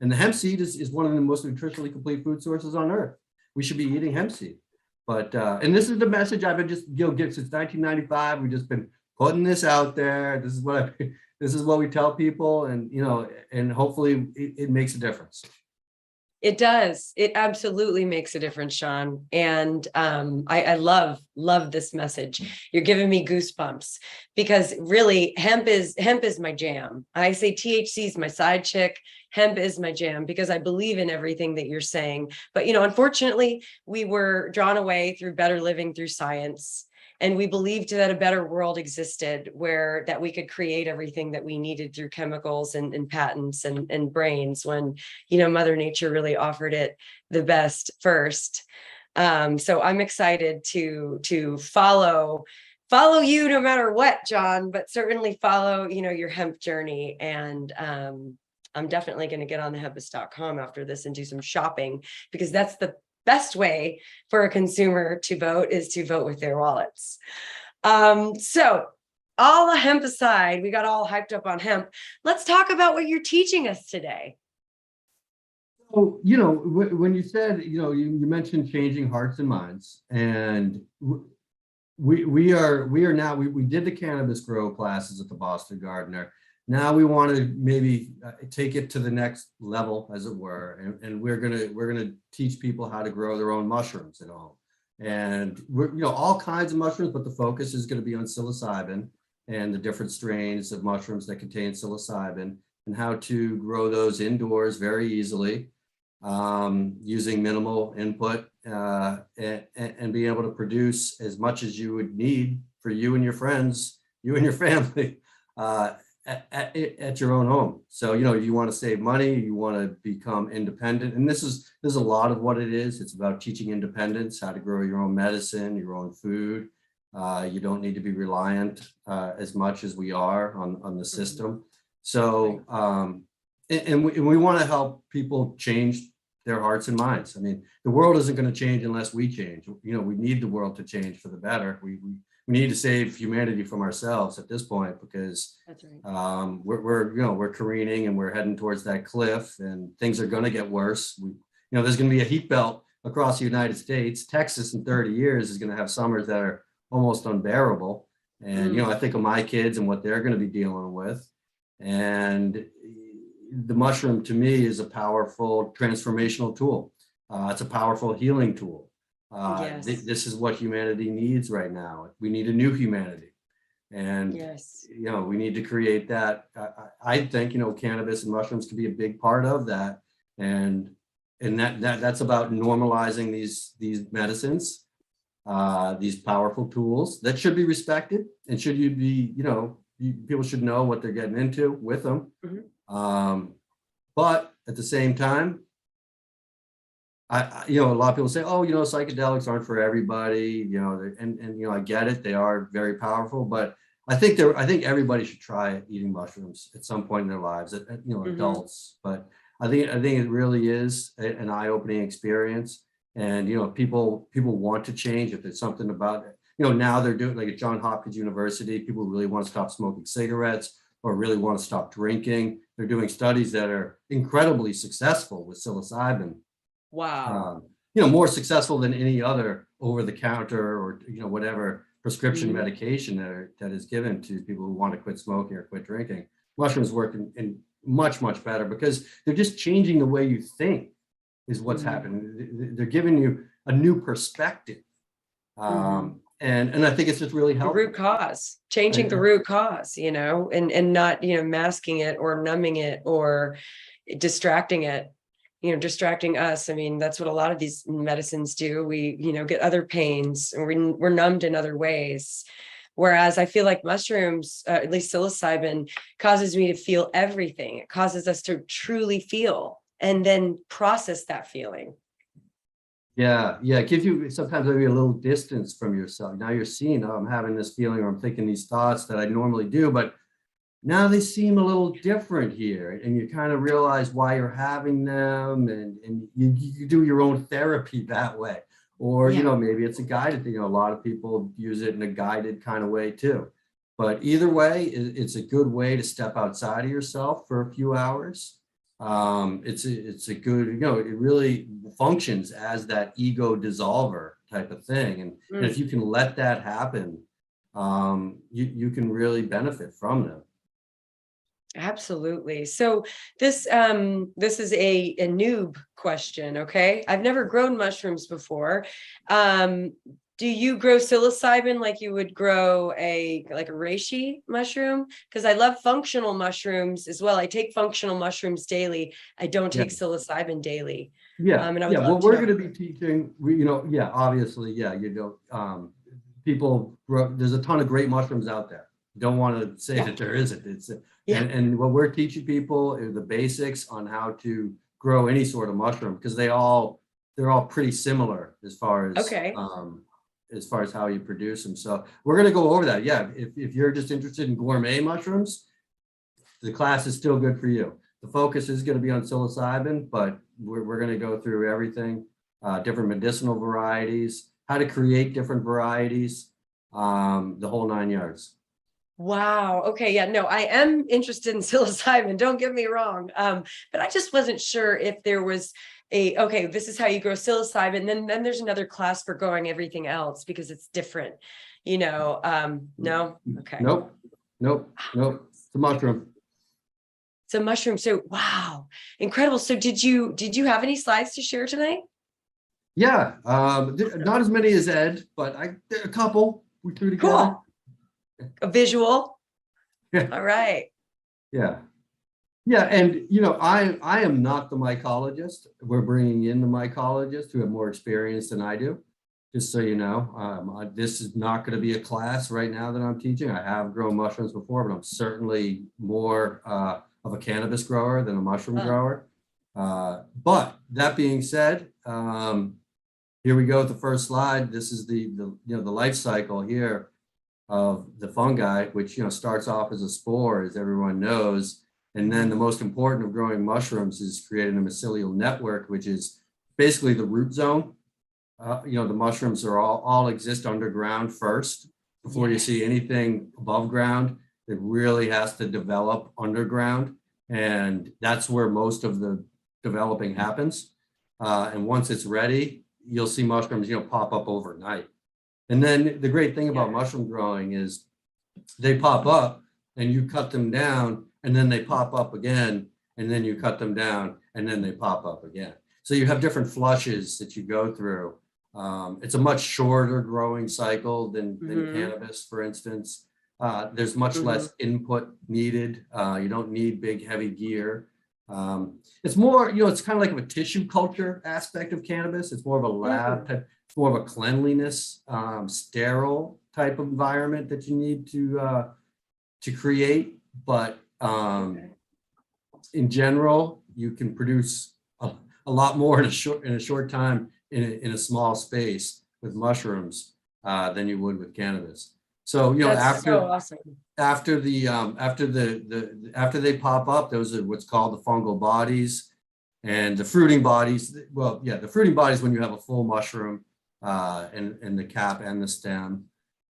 And the hemp seed is one of the most nutritionally complete food sources on earth. We should be eating hemp seed. But and this is the message I've been just getting since 1995. We've just been putting this out there. This is what we tell people, and and hopefully it makes a difference. It does. It absolutely makes a difference, Sean. And I love this message. You're giving me goosebumps, because really hemp is my jam. I say THC is my side chick. Hemp is my jam, because I believe in everything that you're saying. But, unfortunately, we were drawn away through better living through science. And we believed that a better world existed, that we could create everything that we needed through chemicals and patents and brains, when, Mother Nature really offered it the best first. So I'm excited to follow you no matter what, Jon, but certainly follow, your hemp journey. And I'm definitely going to get on the hempus.com after this and do some shopping, because that's the best way for a consumer to vote, is to vote with their wallets. So all the hemp aside, we got all hyped up on hemp. Let's talk about what you're teaching us today. So, when you said, you mentioned changing hearts and minds, and we are now, we did the cannabis grow classes at the Boston Gardener. Now we want to maybe take it to the next level, as it were, and we're gonna teach people how to grow their own mushrooms at home, and we're all kinds of mushrooms, but the focus is going to be on psilocybin and the different strains of mushrooms that contain psilocybin, and how to grow those indoors very easily, using minimal input, and be able to produce as much as you would need for you and your friends, you and your family. At your own home. So, you want to save money, you want to become independent. And there's a lot of what it is. It's about teaching independence, how to grow your own medicine, your own food. You don't need to be reliant as much as we are on the system. So, and we want to help people change their hearts and minds. I mean, the world isn't going to change unless we change. We need the world to change for the better. We need to save humanity from ourselves at this point, because that's right. We're careening and we're heading towards that cliff, and things are going to get worse. There's going to be a heat belt across the United States. Texas in 30 years is going to have summers that are almost unbearable. And I think of my kids and what they're going to be dealing with, and the mushroom to me is a powerful transformational tool. It's a powerful healing tool. Yes. This is what humanity needs right now. We need a new humanity. And, Yes. we need to create that. I think, cannabis and mushrooms can be a big part of that. And that's about normalizing these medicines, these powerful tools that should be respected, and should you be, people should know what they're getting into with them. But at the same time, a lot of people say, oh, psychedelics aren't for everybody, and I get it. They are very powerful, but I think everybody should try eating mushrooms at some point in their lives, adults. But I think it really is an eye-opening experience. And, people want to change if there's something about it. Now they're doing, like at Johns Hopkins University, people really want to stop smoking cigarettes or really want to stop drinking. They're doing studies that are incredibly successful with psilocybin. Wow. More successful than any other over-the-counter or, whatever prescription medication that is given to people who want to quit smoking or quit drinking. Mushrooms work in much, much better because they're just changing the way you think is what's happening. They're giving you a new perspective. And I think it's just really helpful. The root cause, changing the root cause, and not, masking it or numbing it or distracting it. Distracting us. I mean, that's what a lot of these medicines do. We, get other pains, and we're numbed in other ways. Whereas I feel like mushrooms, at least psilocybin, causes me to feel everything. It causes us to truly feel and then process that feeling. Yeah. It gives you sometimes maybe a little distance from yourself. Now you're seeing, oh, I'm having this feeling, or I'm thinking these thoughts that I normally do, but now they seem a little different here, and you kind of realize why you're having them, and you do your own therapy that way. Or, maybe it's a guided thing. A lot of people use it in a guided kind of way too. But either way, it's a good way to step outside of yourself for a few hours. It's a good, it really functions as that ego dissolver type of thing. And if you can let that happen, you can really benefit from them. Absolutely. So this is a noob question. Okay. I've never grown mushrooms before. Do you grow psilocybin like you would grow a reishi mushroom? Because I love functional mushrooms as well. I take functional mushrooms daily. I don't take psilocybin daily. What we're going to be teaching, obviously, people grow, there's a ton of great mushrooms out there. Don't want to say that there isn't. And what we're teaching people is the basics on how to grow any sort of mushroom, because they're all pretty similar as far as how you produce them. So we're going to go over that. If you're just interested in gourmet mushrooms, the class is still good for you. The focus is going to be on psilocybin, but we're going to go through everything, different medicinal varieties, how to create different varieties, the whole 9 yards. Wow. Okay. Yeah, no, I am interested in psilocybin. Don't get me wrong. But I just wasn't sure if there was this is how you grow psilocybin. Then there's another class for growing everything else because it's different, no. Okay. Nope. It's a mushroom. It's a mushroom. So, wow. Incredible. So did you have any slides to share tonight? Yeah. Not as many as Ed, but a couple we threw together. Cool. A visual. All right. Yeah. And I am not the mycologist. We're bringing in the mycologists who have more experience than I do. Just so you know, this is not going to be a class right now that I'm teaching. I have grown mushrooms before, but I'm certainly more of a cannabis grower than a mushroom grower. But that being said, here we go with the first slide. This is the life cycle here of the fungi, which starts off as a spore, as everyone knows. And then the most important of growing mushrooms is creating a mycelial network, which is basically the root zone. The mushrooms are all exist underground first before you see anything above ground. It really has to develop underground, and that's where most of the developing happens. And once it's ready, you'll see mushrooms pop up overnight. And then the great thing about mushroom growing is they pop up and you cut them down and then they pop up again. and then you cut them down, and then they pop up again. So you have different flushes that you go through. It's a much shorter growing cycle than cannabis, for instance. There's much less input needed. You don't need big, heavy gear. It's more, it's kind of like a tissue culture aspect of cannabis. It's more of a lab type, it's more of a cleanliness, sterile type of environment that you need to create. But in general, you can produce a lot more in a short time in a small space with mushrooms than you would with cannabis. So after they pop up, those are what's called the fungal bodies, and the fruiting bodies. Well, yeah, the fruiting bodies when you have a full mushroom and the cap and the stem.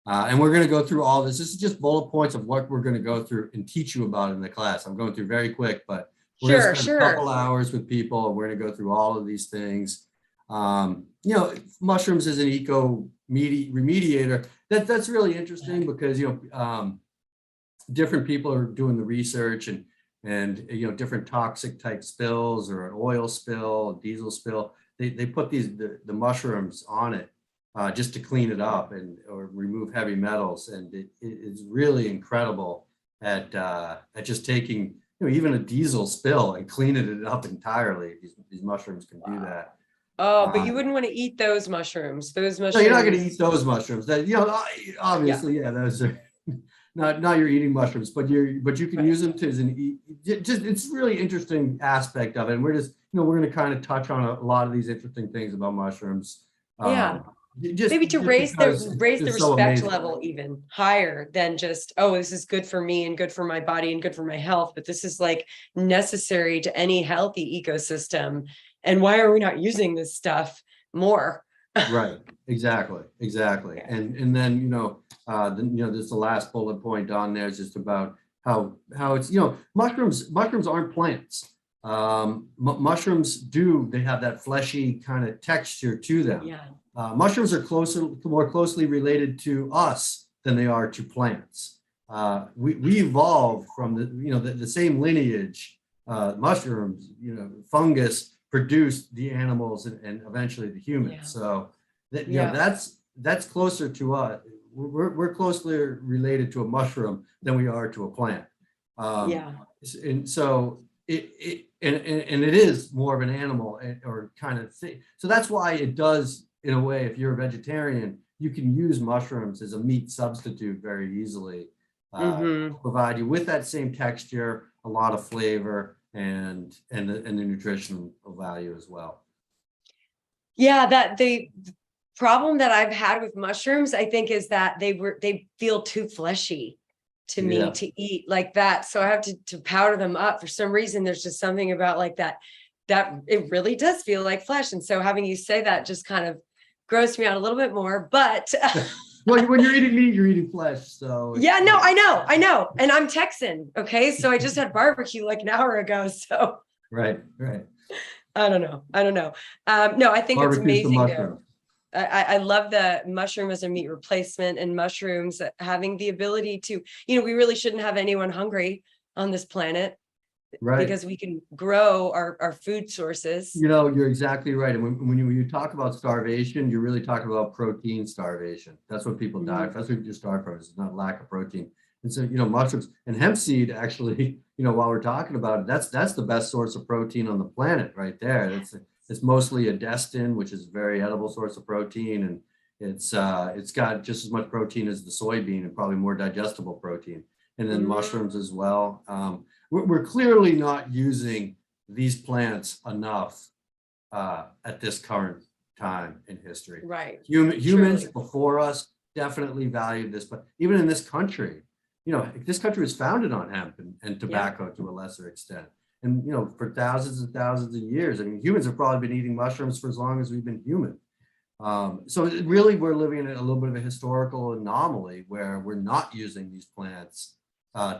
And we're going to go through all this. This is just bullet points of what we're going to go through and teach you about in the class. I'm going through very quick, but we're going to spend a couple hours with people, and we're going to go through all of these things. Mushrooms as an eco remediator. That's really interesting because different people are doing the research and different toxic type spills or an oil spill, a diesel spill. They put the mushrooms on it just to clean it up or remove heavy metals, and it's really incredible at just taking even a diesel spill and cleaning it up entirely. These mushrooms can do that. Oh, but you wouldn't want to eat those mushrooms. Those mushrooms. No, you're not going to eat those mushrooms. That obviously, those are not your eating mushrooms, but you can use them to it's really interesting aspect of it. And we're just we're going to kind of touch on a lot of these interesting things about mushrooms. Maybe to raise the respect level even higher than just, oh, this is good for me and good for my body and good for my health, but this is like necessary to any healthy ecosystem. And why are we not using this stuff more? Right. Exactly. And then, there's the last bullet point on there is just about how it's, mushrooms aren't plants. Mushrooms they have that fleshy kind of texture to them. Yeah. Mushrooms are more closely related to us than they are to plants. We evolved from the same lineage. Mushrooms, fungus produced the animals and eventually the humans. So that's closer to us. We're closely related to a mushroom than we are to a plant. And so it is more of an animal or kind of thing. So that's why it does, in a way, if you're a vegetarian, you can use mushrooms as a meat substitute very easily, provide you with that same texture, a lot of flavor, and the nutritional value as well. Yeah, that the problem that I've had with mushrooms, I think, is that they feel too fleshy to me to eat like that. So I have to powder them up. For some reason, there's just something about like that it really does feel like flesh. And so having you say that just kind of grossed me out a little bit more, but well, when you're eating meat, you're eating flesh. So I know. And I'm Texan. Okay. So I just had barbecue like an hour ago. So right. I don't know. No, I think Barbecue's it's amazing though. I love the mushroom as a meat replacement, and mushrooms having the ability to, we really shouldn't have anyone hungry on this planet. Right. Because we can grow our food sources. You're exactly right. And when you talk about starvation, you're really talking about protein starvation. That's what people die. That's what you starve from, is not lack of protein. And so, mushrooms and hemp seed actually, while we're talking about it, that's the best source of protein on the planet right there. It's mostly a destin, which is a very edible source of protein. And it's got just as much protein as the soybean and probably more digestible protein. And then mushrooms as well. We're clearly not using these plants enough at this current time in history. Right. Humans before us definitely valued this, but even in this country, this country was founded on hemp and tobacco to a lesser extent. And, for thousands and thousands of years, humans have probably been eating mushrooms for as long as we've been human. So really, we're living in a little bit of a historical anomaly where we're not using these plants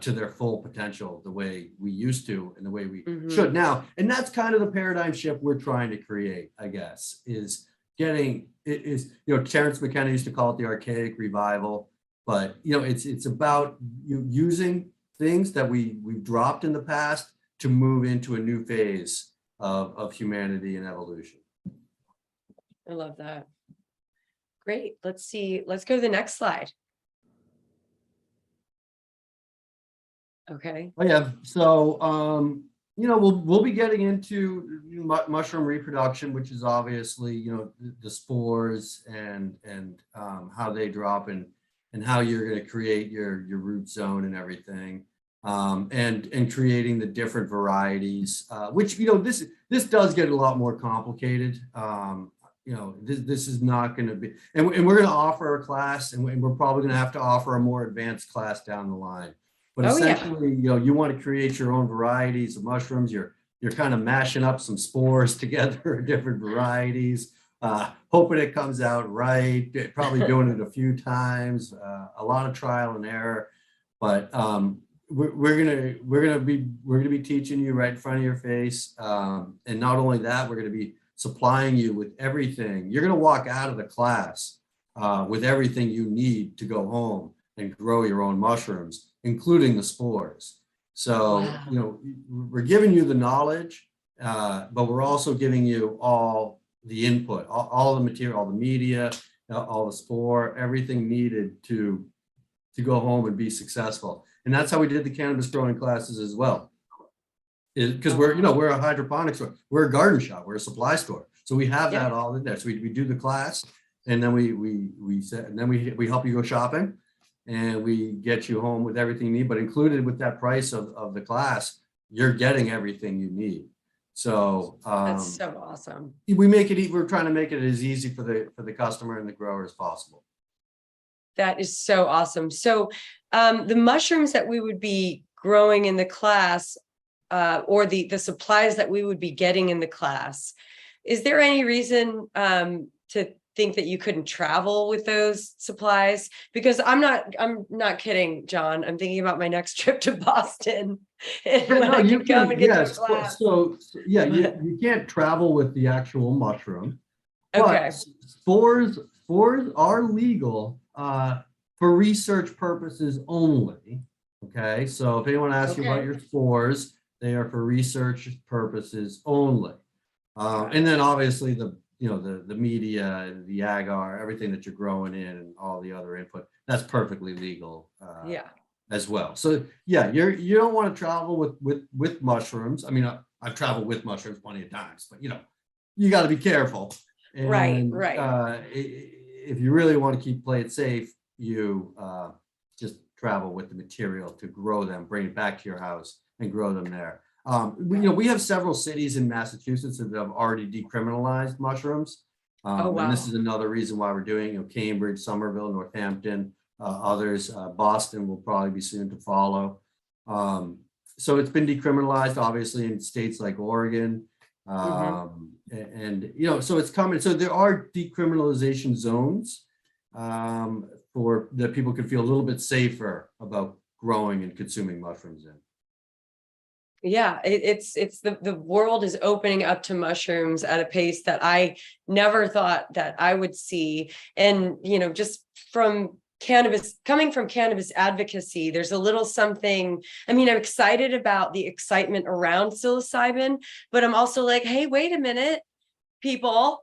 to their full potential the way we used to and the way we should now. And that's kind of the paradigm shift we're trying to create, I guess, is Terrence McKenna used to call it the archaic revival, but it's about using things that we've dropped in the past to move into a new phase of humanity and evolution. I love that. Great. Let's see. Let's go to the next slide. Okay. Oh yeah. So we'll be getting into mushroom reproduction, which is obviously the spores and how they drop and how you're going to create your root zone and everything, and creating the different varieties, which this does get a lot more complicated. This is not going to be, and we're going to offer a class, and we're probably going to have to offer a more advanced class down the line. But essentially, you want to create your own varieties of mushrooms. You're kind of mashing up some spores together, different varieties, hoping it comes out right. Probably doing it a few times, a lot of trial and error. But we're gonna be teaching you right in front of your face, and not only that, we're gonna be supplying you with everything. You're gonna walk out of the class with everything you need to go home and grow your own mushrooms, including the spores. So, we're giving you the knowledge, but we're also giving you all the input, all the material, all the media, all the spore, everything needed to go home and be successful. And that's how we did the cannabis growing classes as well. Because we're a hydroponics store, we're a garden shop, we're a supply store. So we have that all in there. So we do the class, and then we help you go shopping. And we get you home with everything you need, but included with that price of the class, you're getting everything you need. So that's so awesome. We're trying to make it as easy for the customer and the grower as possible. That is so awesome. So the mushrooms that we would be growing in the class, or the supplies that we would be getting in the class, is there any reason to think that you couldn't travel with those supplies? Because I'm not kidding, Jon. I'm thinking about my next trip to Boston. And you can't travel with the actual mushroom. Okay. But spores are legal for research purposes only. Okay. So if anyone asks you about your spores, they are for research purposes only. And then obviously the media, the agar, everything that you're growing in, and all the other input, that's perfectly legal as well. So you don't want to travel with mushrooms. I mean, I've traveled with mushrooms plenty of times, but you got to be careful. And, right. If you really want to play it safe, you just travel with the material to grow them, bring it back to your house and grow them there. We have several cities in Massachusetts that have already decriminalized mushrooms. And this is another reason why we're doing, Cambridge, Somerville, Northampton, others. Boston will probably be soon to follow. So it's been decriminalized, obviously, in states like Oregon. And so it's coming. So there are decriminalization zones for that people can feel a little bit safer about growing and consuming mushrooms in. Yeah, it's the world is opening up to mushrooms at a pace that I never thought that I would see. And, just from coming from cannabis advocacy, there's a little something. I mean, I'm excited about the excitement around psilocybin, but I'm also like, hey, wait a minute, people,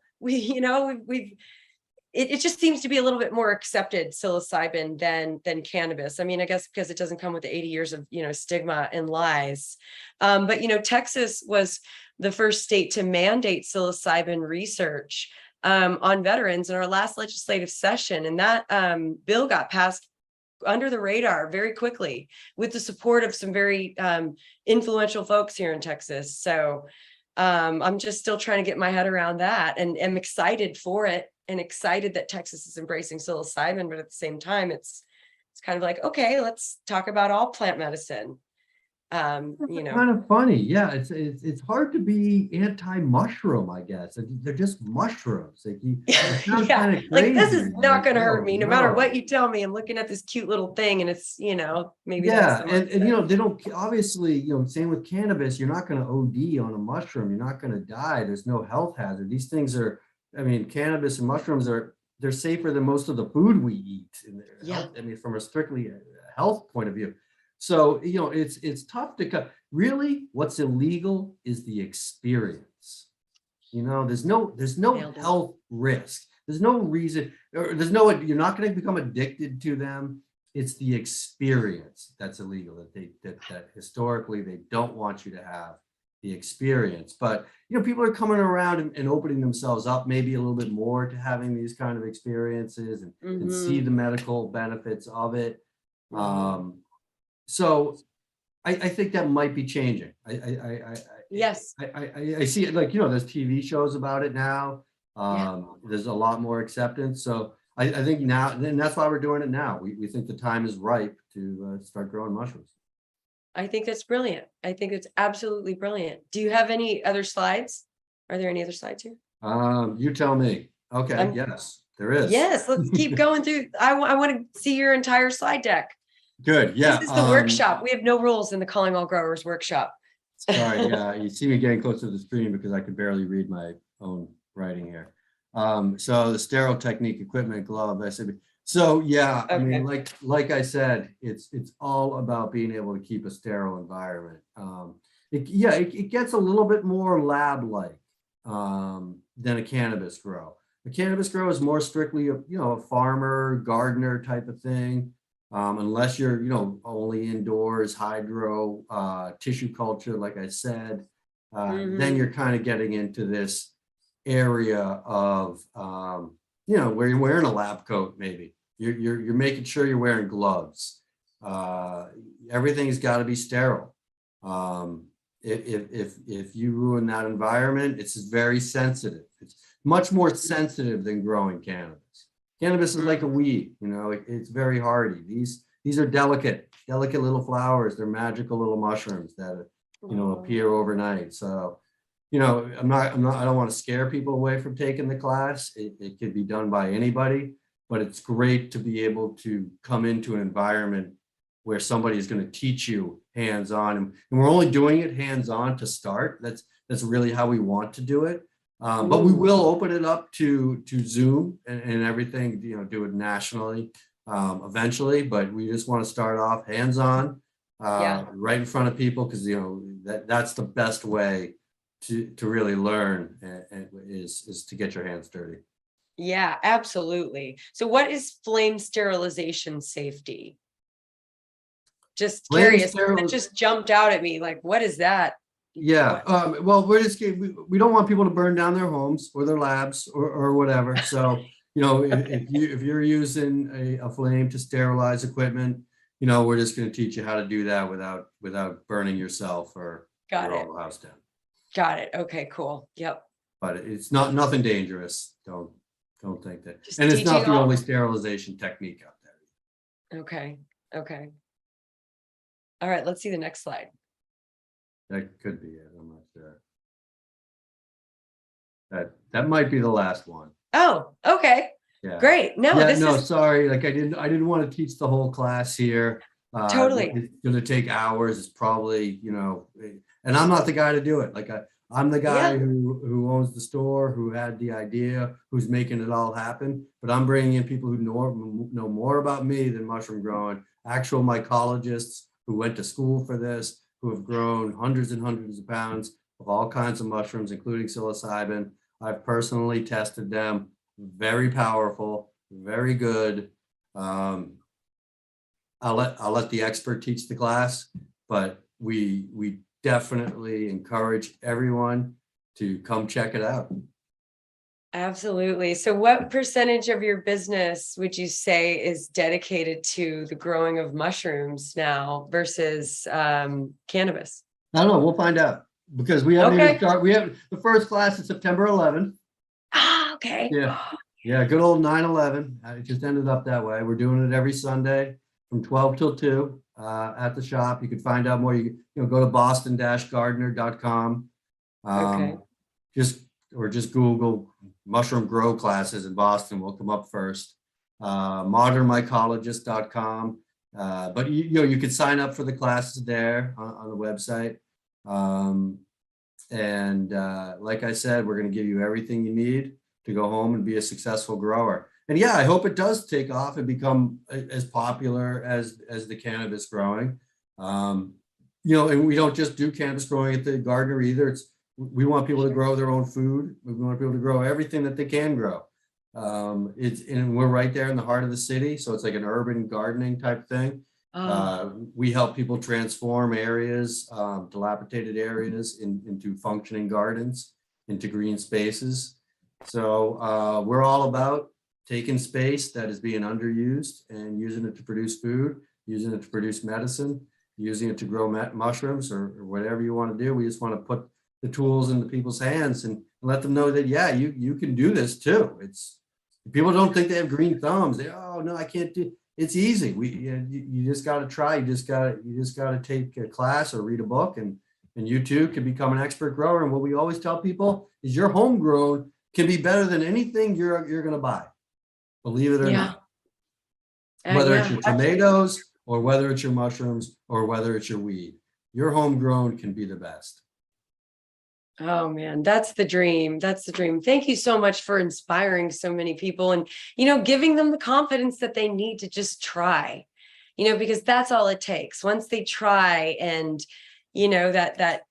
it just seems to be a little bit more accepted, psilocybin, than cannabis. I mean, I guess because it doesn't come with the 80 years of, stigma and lies. But, Texas was the first state to mandate psilocybin research on veterans in our last legislative session. And that bill got passed under the radar very quickly with the support of some very influential folks here in Texas. So I'm just still trying to get my head around that, and am excited for it. And excited that Texas is embracing psilocybin, but at the same time, it's kind of like, okay, let's talk about all plant medicine. Kind of funny, yeah. It's hard to be anti-mushroom, I guess. They're just mushrooms. Like this is not going to hurt me, no matter what you tell me. I'm looking at this cute little thing, and it's maybe and they don't obviously same with cannabis. You're not going to OD on a mushroom. You're not going to die. There's no health hazard. These things are. I mean, cannabis and mushrooms they're safer than most of the food we eat. From a strictly health point of view. So, it's tough to cut. really what's illegal is the experience. You know, there's no Nailed it. health risk. There's no reason, or you're not going to become addicted to them. It's the experience that's illegal, that historically they don't want you to have the experience. But, you know, people are coming around and opening themselves up maybe a little bit more to having these kind of experiences and see the medical benefits of it. So I think that might be changing. Yes. I see it, like, you know, there's TV shows about it now. There's a lot more acceptance. So I think now, and that's why we're doing it now. We think the time is ripe to start growing mushrooms. I think that's brilliant. I think it's absolutely brilliant. Do you have any other slides? Are there any other slides here? You tell me. Okay, yes, there is. Yes, let's keep going through. I want to see your entire slide deck. Good, yeah. This is the workshop. We have no rules in the Calling All Growers workshop. Sorry, yeah, you see me getting close to the screen because I could barely read my own writing here. So the sterile technique, equipment, glove, SAB. So yeah, I mean, like I said, it's all about being able to keep a sterile environment. It gets a little bit more lab-like than a cannabis grow. A cannabis grow is more strictly a farmer, gardener type of thing. Unless you're, only indoors, hydro, tissue culture, like I said, then you're kind of getting into this area of, where you're wearing a lab coat, maybe. You're making sure you're wearing gloves. Everything's got to be sterile. If you ruin that environment, it's very sensitive. It's much more sensitive than growing cannabis. Cannabis is like a weed, it's very hardy. These are delicate little flowers. They're magical little mushrooms that, appear overnight. So, I don't want to scare people away from taking the class. It could be done by anybody, but it's great to be able to come into an environment where somebody is going to teach you hands-on. And we're only doing it hands-on to start. That's really how we want to do it. But we will open it up to Zoom and everything, do it nationally eventually. But we just want to start off hands-on, right in front of people, because that's the best way to really learn is to get your hands dirty. Yeah, absolutely. So what is flame sterilization safety? Just curious. It just jumped out at me. Like, what is that? Yeah. Well, we don't want people to burn down their homes or their labs or whatever. So, if you're using a flame to sterilize equipment, we're just going to teach you how to do that without burning yourself or your whole house down. Got it. Okay, cool. Yep. But it's nothing dangerous. Don't think that. And it's not the only sterilization technique out there. Okay. All right, let's see the next slide. That could be it. I'm not sure. That might be the last one. Oh, okay. Yeah. Great. No, sorry. Like I didn't want to teach the whole class here. Totally. It's going to take hours. It's probably, and I'm not the guy to do it. Like I'm the guy who owns the store, who had the idea, who's making it all happen. But I'm bringing in people who know more about me than mushroom growing, actual mycologists who went to school for this, who have grown hundreds and hundreds of pounds of all kinds of mushrooms, including psilocybin. I've personally tested them. Very powerful, very good. I'll let the expert teach the class, but we definitely encourage everyone to come check it out. Absolutely. So what percentage of your business would you say is dedicated to the growing of mushrooms now versus cannabis? I don't know. We'll find out because we haven't even started. We have the first class is September 11th. Ah, okay. Yeah. Good old 9/11. It just ended up that way. We're doing it every Sunday from 12 till 2 at the shop. You can find out more. You go to boston-gardner.com. Just Google mushroom grow classes in Boston. Will come up first. modernmycologist.com. But you could sign up for the classes there on the website. Like I said, we're going to give you everything you need to go home and be a successful grower. And yeah, I hope it does take off and become as popular as the cannabis growing. and we don't just do cannabis growing at the Gardner either. We want people to grow their own food. We want people to grow everything that they can grow. And we're right there in the heart of the city, so it's like an urban gardening type thing. We help people transform areas, dilapidated areas, into functioning gardens, into green spaces. So we're all about taking space that is being underused and using it to produce food, using it to produce medicine, using it to grow mushrooms or whatever you want to do. We just want to put the tools into people's hands and let them know that, yeah, you can do this too. People don't think they have green thumbs. Oh no, I can't do. It's easy. You just got to try. You just got to take a class or read a book, and you too can become an expert grower. And what we always tell people is your homegrown can be better than anything you're going to buy. Believe it or not. Whether it's your tomatoes or whether it's your mushrooms or whether it's your weed, your homegrown can be the best. Oh man, that's the dream. That's the dream. Thank you so much for inspiring so many people and, giving them the confidence that they need to just try, because that's all it takes. Once they try and, that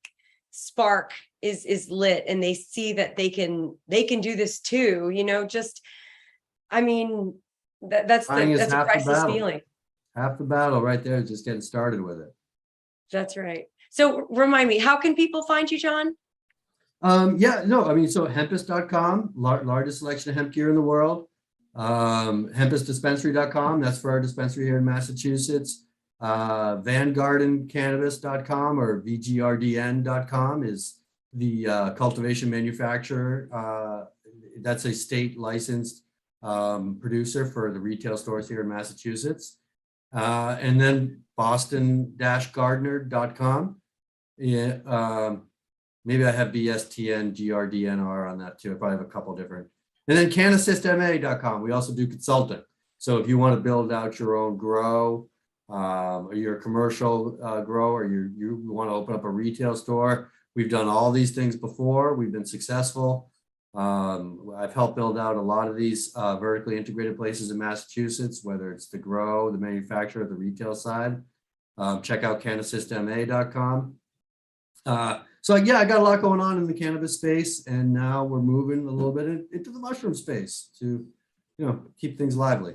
spark is lit and they see that they can do this too, that's a priceless feeling. Half the battle right there is just getting started with it. That's right. So remind me, how can people find you, Jon? So hempus.com, largest selection of hemp gear in the world. Hempusdispensary.com, that's for our dispensary here in Massachusetts. VanGardenCannabis.com or VGRDN.com is the cultivation manufacturer. That's a state licensed producer for the retail stores here in Massachusetts. And then Boston-Gardner.com. Maybe I have BSTN, GRDNR on that too. I probably have a couple different. And then CannAssistMA.com. We also do consulting. So if you want to build out your own grow, or you're a commercial grower, you want to open up a retail store, we've done all these things before. We've been successful. I've helped build out a lot of these vertically integrated places in Massachusetts, whether it's the grow, the manufacturer, the retail side. Check out CannAssistMA.com. So yeah, I got a lot going on in the cannabis space, and now we're moving a little bit into the mushroom space to, keep things lively.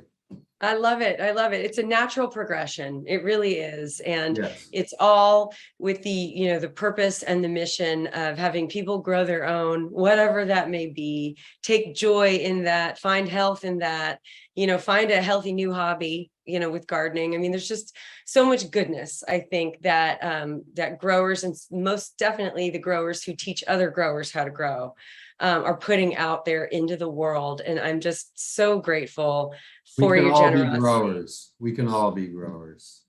I love it. I love it. It's a natural progression. It really is. And Yes. It's all with the, the purpose and the mission of having people grow their own, whatever that may be, take joy in that, find health in that, find a healthy new hobby, with gardening. There's just so much goodness, I think, that that growers, and most definitely the growers who teach other growers how to grow, are putting out there into the world. And I'm just so grateful for your generosity. We can all be growers.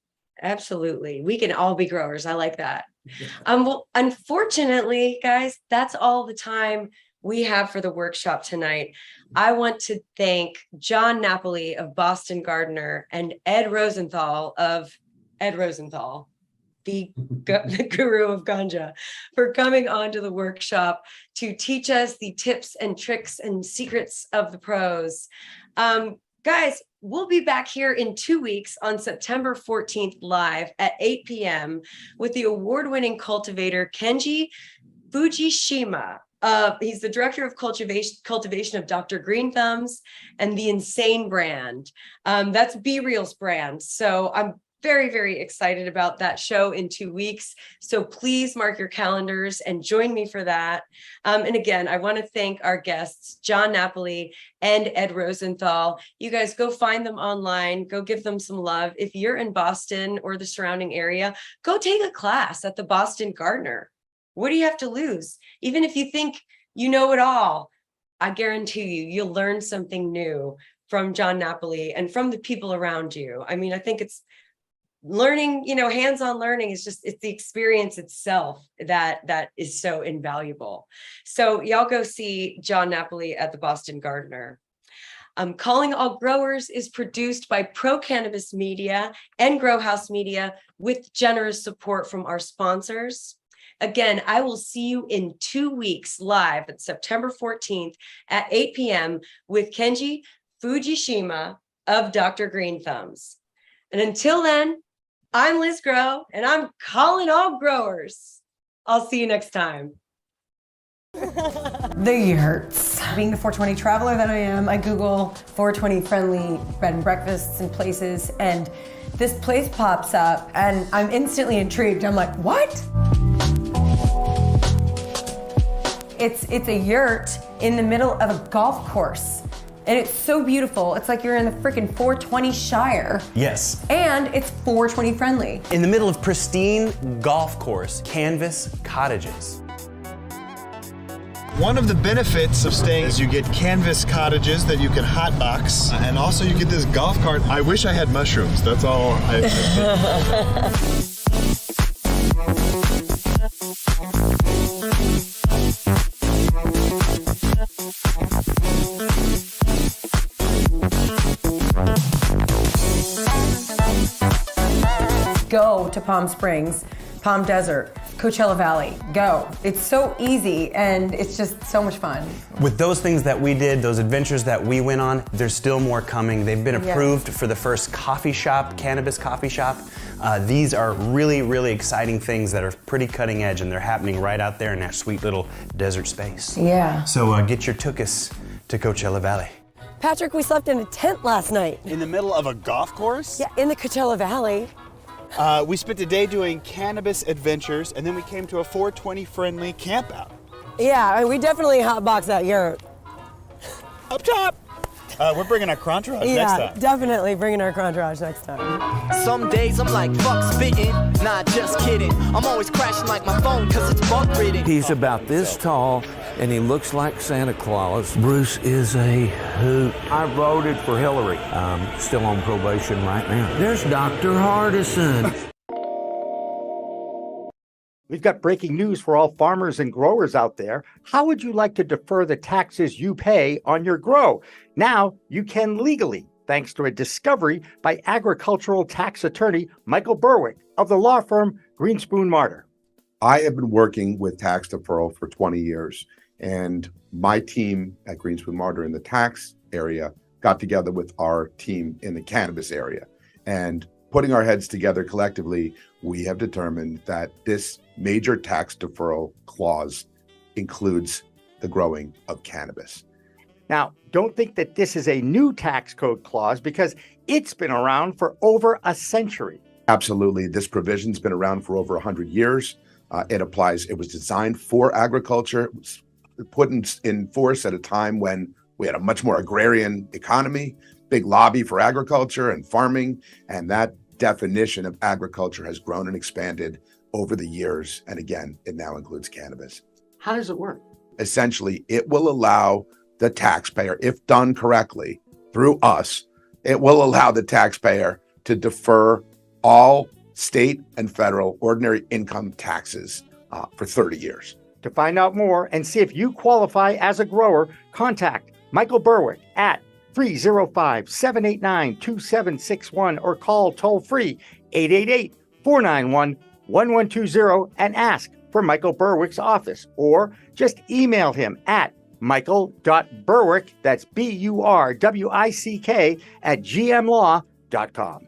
Absolutely. We can all be growers. I like that. Well, unfortunately, guys, that's all the time we have for the workshop tonight. I want to thank Jon Napoli of Boston Gardener and Ed Rosenthal, the guru of ganja, for coming on to the workshop to teach us the tips and tricks and secrets of the pros. Guys, we'll be back here in 2 weeks on September 14th live at 8 p.m. with the award-winning cultivator Kenji Fujishima. He's the director of cultivation of Dr. Green Thumbs and the Insane brand. That's Be Real's brand. So I'm very, very excited about that show in 2 weeks. So please mark your calendars and join me for that. And again, I want to thank our guests, Jon Napoli and Ed Rosenthal. You guys go find them online, go give them some love. If you're in Boston or the surrounding area, go take a class at the Boston Gardener. What do you have to lose? Even if you think you know it all, I guarantee you'll learn something new from Jon Napoli and from the people around you. I think it's learning, hands-on learning is it's the experience itself that is so invaluable. So y'all go see Jon Napoli at the Boston Gardener. Calling All Growers is produced by Pro Cannabis Media and Grow House Media with generous support from our sponsors. Again, I will see you in 2 weeks live at September 14th at 8 p.m. with Kenji Fujishima of Dr. Green Thumbs. And until then, I'm Liz Grow, and I'm calling all growers. I'll see you next time. The yurts. Being the 420 traveler that I am, I Google 420 friendly bed and breakfasts and places, and this place pops up, and I'm instantly intrigued. I'm like, what? It's a yurt in the middle of a golf course. And it's so beautiful. It's like you're in the freaking 420 Shire. Yes. And it's 420 friendly. In the middle of pristine golf course, Canvas cottages. One of the benefits of staying is you get canvas cottages that you can hotbox, and also you get this golf cart. I wish I had mushrooms. That's all I. Go to Palm Springs, Palm Desert, Coachella Valley, go. It's so easy and it's just so much fun. With those things that we did, those adventures that we went on, there's still more coming. They've been approved for the first coffee shop, Cannabis coffee shop. These are really, really exciting things that are pretty cutting edge, and they're happening right out there in that sweet little desert space. Yeah. So get your tuchus to Coachella Valley. Patrick, we slept in a tent last night. In the middle of a golf course? Yeah, in the Coachella Valley. We spent a day doing cannabis adventures, and then we came to a 420 friendly camp out. Yeah, we definitely hotbox that yurt. Up top! We're bringing our Crontrage next time. Definitely bringing our Crontrage next time. Some days I'm like, fuck spitting. Nah, just kidding. I'm always crashing like my phone cause it's bug ridden. He's about this tall, and he looks like Santa Claus. Bruce is a hoot. I voted for Hillary. I'm still on probation right now. There's Dr. Hardison. We've got breaking news for all farmers and growers out there. How would you like to defer the taxes you pay on your grow? Now you can legally, thanks to a discovery by agricultural tax attorney Michael Berwick of the law firm Greenspoon Martyr. I have been working with tax deferral for 20 years, and my team at Greenspoon Martyr in the tax area got together with our team in the cannabis area. And putting our heads together collectively, we have determined that this major tax deferral clause includes the growing of cannabis. Now, don't think that this is a new tax code clause because it's been around for over a century. Absolutely. This provision's been around for over 100 years. It applies. It was designed for agriculture. It was put in force at a time when we had a much more agrarian economy, big lobby for agriculture and farming, and that definition of agriculture has grown and expanded over the years. And again, it now includes cannabis. How does it work? Essentially, it will allow the taxpayer, if done correctly through us, it will allow the taxpayer to defer all state and federal ordinary income taxes for 30 years. To find out more and see if you qualify as a grower, contact Michael Berwick at 305-789-2761 or call toll-free 888-491-1120 and ask for Michael Berwick's office, or just email him at michael.berwick, that's BURWICK, @gmlaw.com.